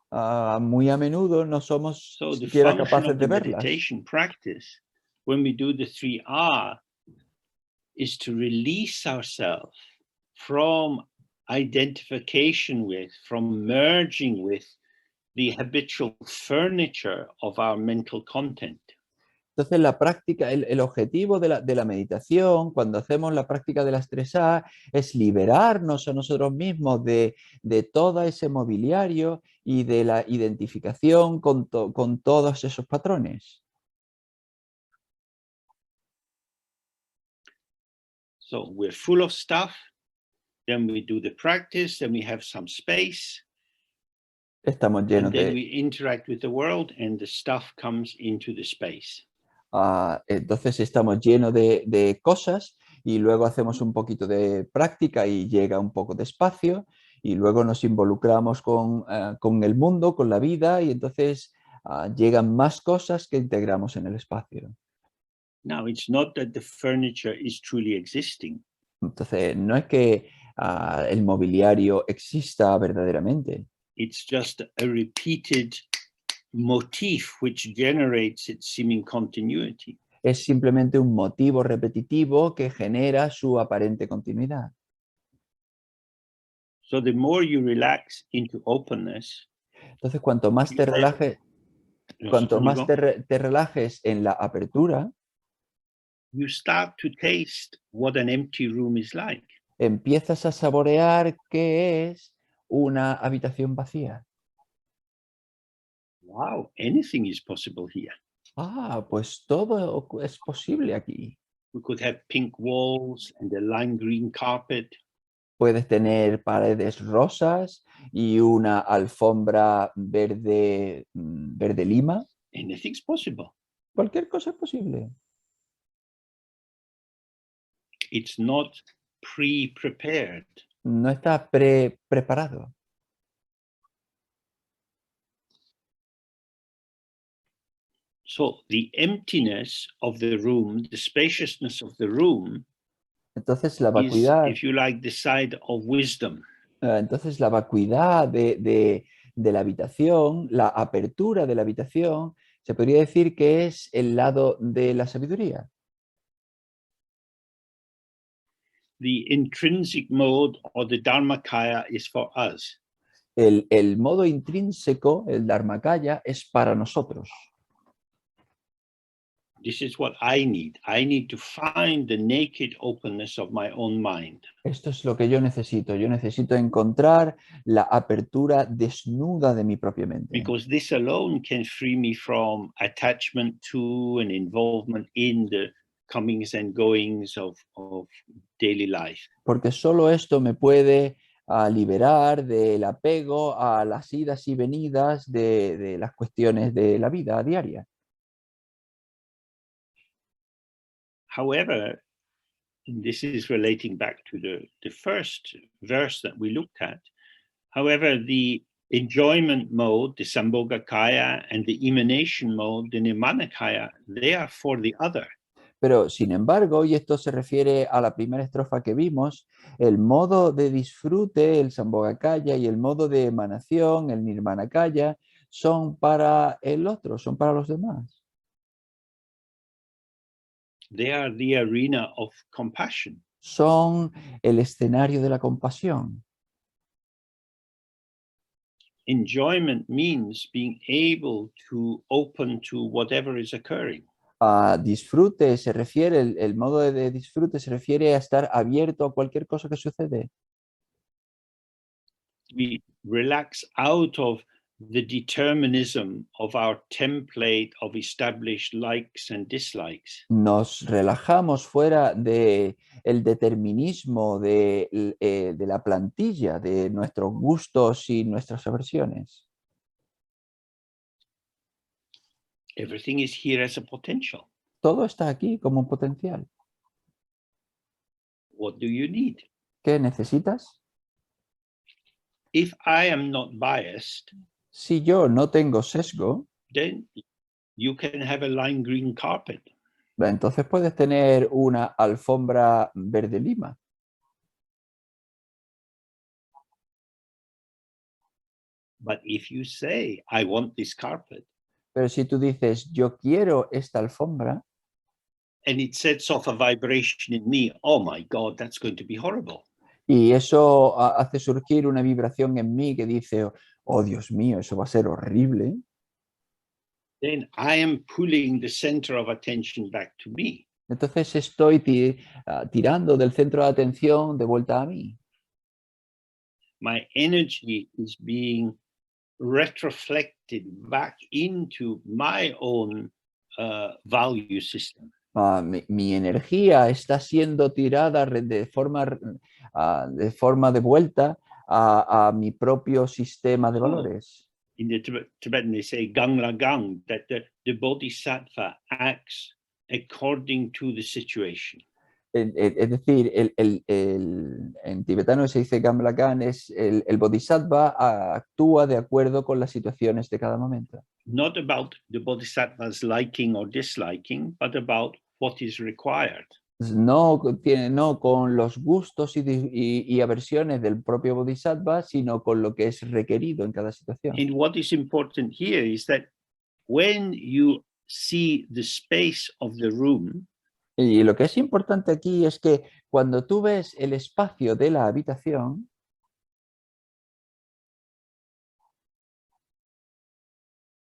muy a menudo no somos So the siquiera function capaces of de the verlas. meditation practice, when we do the 3R, is to release ourselves from identification with, from merging with the habitual furniture of our mental content. Entonces, la práctica, el objetivo de la meditación, cuando hacemos la práctica de las 3A, es liberarnos a nosotros mismos de todo ese mobiliario y de la identificación con todos esos patrones. So we're full of stuff, then we do the practice, then we have some space, Estamos llenos and then de... we interact with the world and the stuff comes into the space. Entonces estamos llenos de cosas y luego hacemos un poquito de práctica y llega un poco de espacio y luego nos involucramos con el mundo, con la vida y entonces llegan más cosas que integramos en el espacio. Now, it's not that the furniture is truly existing. Entonces no es que el mobiliario exista verdaderamente. It's just a repeated motif which generates its seeming continuity. Es simplemente un motivo repetitivo que genera su aparente continuidad. So the more you relax into openness, Entonces, cuanto más te relajes, te relajes en la apertura, you start to taste what an empty room is like. empiezas a saborear qué es una habitación vacía. Wow, anything is possible here. Ah, pues todo es posible aquí. We could have pink walls and a lime green carpet. Puedes tener paredes rosas y una alfombra verde, verde lima. Anything's possible. Cualquier cosa es posible. It's not pre-prepared. No está preparado. So the emptiness of the room, the spaciousness of the room, Entonces la is, vacuidad, if you like, the side of wisdom. entonces la vacuidad de la habitación, la apertura de la habitación, se podría decir que es el lado de la sabiduría. The intrinsic mode or the Dharmakaya is for us. El modo intrínseco, el dharmakaya, es para nosotros. This is what I need. I need to find the naked openness of my own mind. Esto es lo que yo necesito. Yo necesito encontrar la apertura desnuda de mi propia mente. Because this alone can free me from attachment to and involvement in the comings and goings of daily life. Porque solo esto me puede liberar del apego a las idas y venidas de las cuestiones de la vida diaria. However, and this is relating back to the first verse that we looked at. However, the enjoyment mode, the Sambhogakaya, and the emanation mode, the Nimanakaya, they are for the other. Pero, sin embargo, y esto se refiere a la primera estrofa que vimos, el modo de disfrute, el Sambhogakaya, y el modo de emanación, el Nirmanakaya, son para el otro, son para los demás. They are the arena of compassion. Son el escenario de la compasión. Enjoyment means being able to open to whatever is occurring. Disfrute se refiere, el modo de disfrute se refiere a estar abierto a cualquier cosa que sucede. We relax out of the determinism of our template of established likes and dislikes. Nos relajamos fuera de el determinismo de la plantilla, de nuestros gustos y nuestras aversiones. Everything is here as a potential. Todo está aquí como un potencial. What do you need? ¿Qué necesitas? If I am not biased, Si yo no tengo sesgo, then you can have a lime green carpet. entonces puedes tener una alfombra verde lima. But if you say, I want this carpet, Pero si tú dices, yo quiero esta alfombra, and it sets off a vibration in me, oh my God, that's going to be horrible. y eso hace surgir una vibración en mí que dice, oh Dios mío, eso va a ser horrible, Then I am pulling the center of attention back to me. entonces estoy tirando del centro de atención de vuelta a mí. My energy is being retroflected back into my own value system. Mi energía está siendo tirada de forma de vuelta a mi propio sistema de valores. In the Tibetan, they say gang la gang, that the bodhisattva acts according to the situation. Es decir, en tibetano se dice Gamlakan, es el bodhisattva actúa de acuerdo con las situaciones de cada momento. Not about the bodhisattva's liking or disliking, but about what is required. No con los gustos y aversiones del propio bodhisattva, sino con lo que es requerido en cada situación. And what is important here is that when you see the space of the room, Y lo que es importante aquí es que cuando tú ves el espacio de la habitación,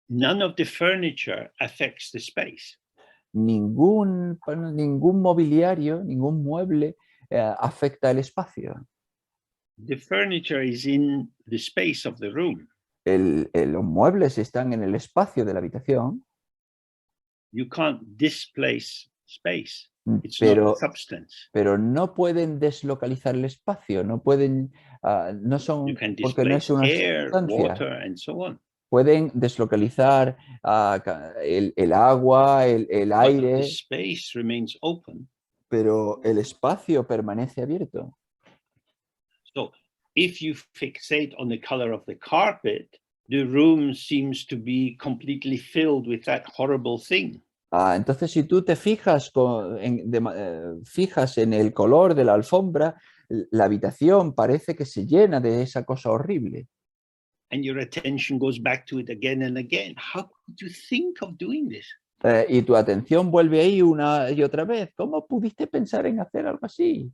none of the furniture affects the space. ningún mobiliario, ningún mueble afecta el espacio. The furniture is in the space of the room. Los muebles están en el espacio de la habitación. You can't displace space. It's not Pero, substance. pero no pueden deslocalizar el espacio, no pueden, no You son, can porque no es displace una air, sustancia. water, and so on. Pueden deslocalizar el agua, el But the aire, space remains open. pero el espacio permanece abierto. So if you fixate on the color of the carpet, the room seems to be completely filled with that horrible thing. Entonces, si tú te fijas, fijas en el color de la alfombra, la habitación parece que se llena de esa cosa horrible. And your attention goes back to it again and again. How could you think of doing this? Y tu atención vuelve ahí una y otra vez. ¿Cómo pudiste pensar en hacer algo así?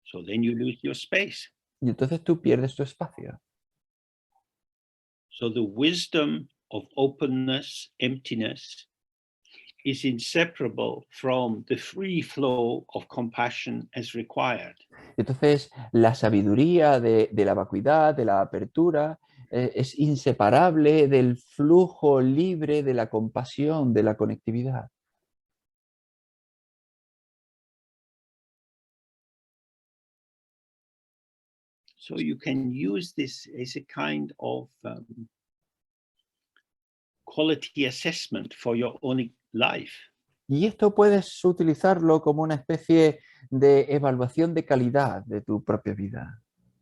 So then you lose your space. Y entonces tú pierdes tu espacio. So the wisdom of openness, emptiness, is inseparable from the free flow of compassion as required. Entonces, la sabiduría de la vacuidad, de la apertura, es inseparable del flujo libre de la compasión, de la conectividad. So you can use this as a kind of quality assessment for your own life. Y esto puedes utilizarlo como una especie de evaluación de calidad de tu propia vida.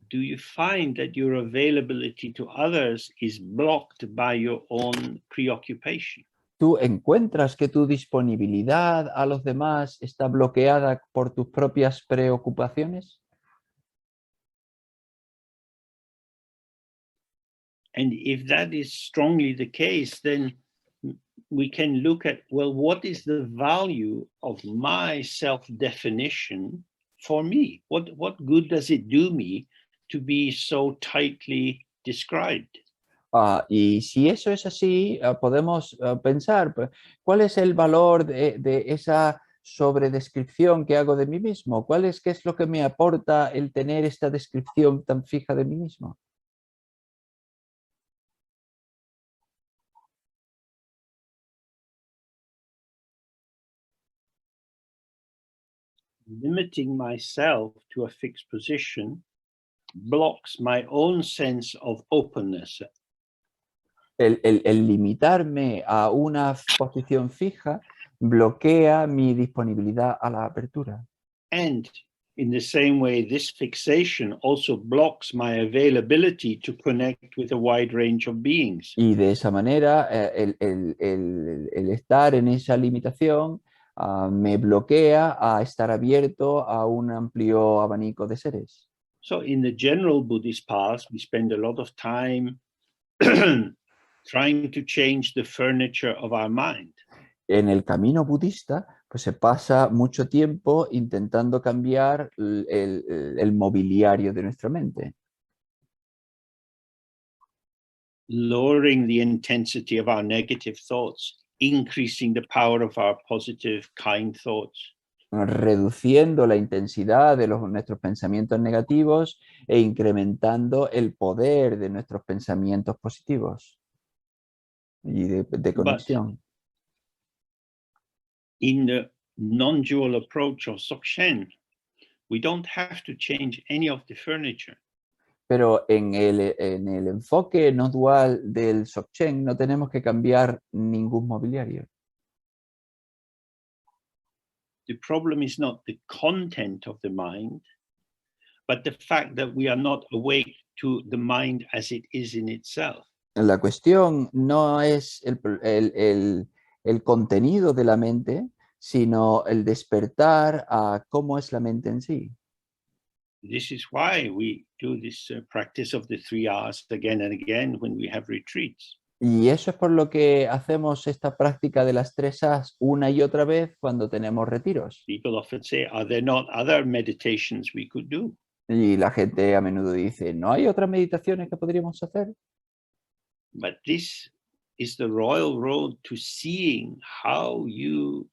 Do you find that your availability to others is blocked by your own preoccupation? ¿Tú encuentras que tu disponibilidad a los demás está bloqueada por tus propias preocupaciones? And if that is strongly the case, then we can look at, well, what is the value of my self-definition for me? What good does it do me to be so tightly described? Y si eso es así, podemos pensar, pues, ¿cuál es el valor de esa sobredescripción que hago de mí mismo? ¿Qué es lo que me aporta el tener esta descripción tan fija de mí mismo? Limiting myself to a fixed position blocks my own sense of openness. El limitarme a una posición fija bloquea mi disponibilidad a la apertura. And in the same way, this fixation also blocks my availability to connect with a wide range of beings. Y de esa manera, el estar en esa limitación me bloquea a estar abierto a un amplio abanico de seres. So in the general Buddhist path, we spend a lot of time trying to change the furniture of our mind. En el camino budista, pues se pasa mucho tiempo intentando cambiar el mobiliario de nuestra mente. Lowering the intensity of our negative thoughts, increasing the power of our positive, kind thoughts. Reduciendo la intensidad de nuestros pensamientos negativos e incrementando el poder de nuestros pensamientos positivos y de conexión. In the non-dual approach of Dzogchen, we don't have to change any of the furniture. Pero en el enfoque no dual del Dzogchen no tenemos que cambiar ningún mobiliario. The problem is not the content of the mind, but the fact that we are not awake to the mind as it is in itself. La cuestión no es el contenido de la mente, sino el despertar a cómo es la mente en sí. This is why we do this practice of the 3 hours again and again when we have retreats. Y eso es por lo que hacemos esta práctica de las 3 As una y otra vez cuando tenemos retiros. People often say, are there not other meditations we could do? Y la gente a menudo dice, ¿no hay otras meditaciones que podríamos hacer? But this is the royal road to seeing how you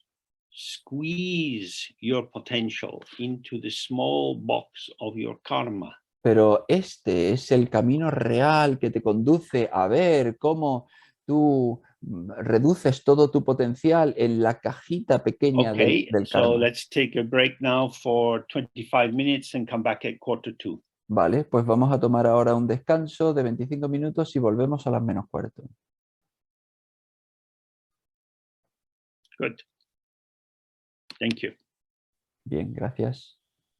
squeeze your potential into the small box of your karma. pero este es el camino real que te conduce a ver cómo tú reduces todo tu potencial en la cajita pequeña Okay, del so karma. let's take a break now for 25 minutes and come back at 1:45. Vale, pues vamos a tomar ahora un descanso de 25 minutos y volvemos a las -4. Good. Thank you. Bien, gracias.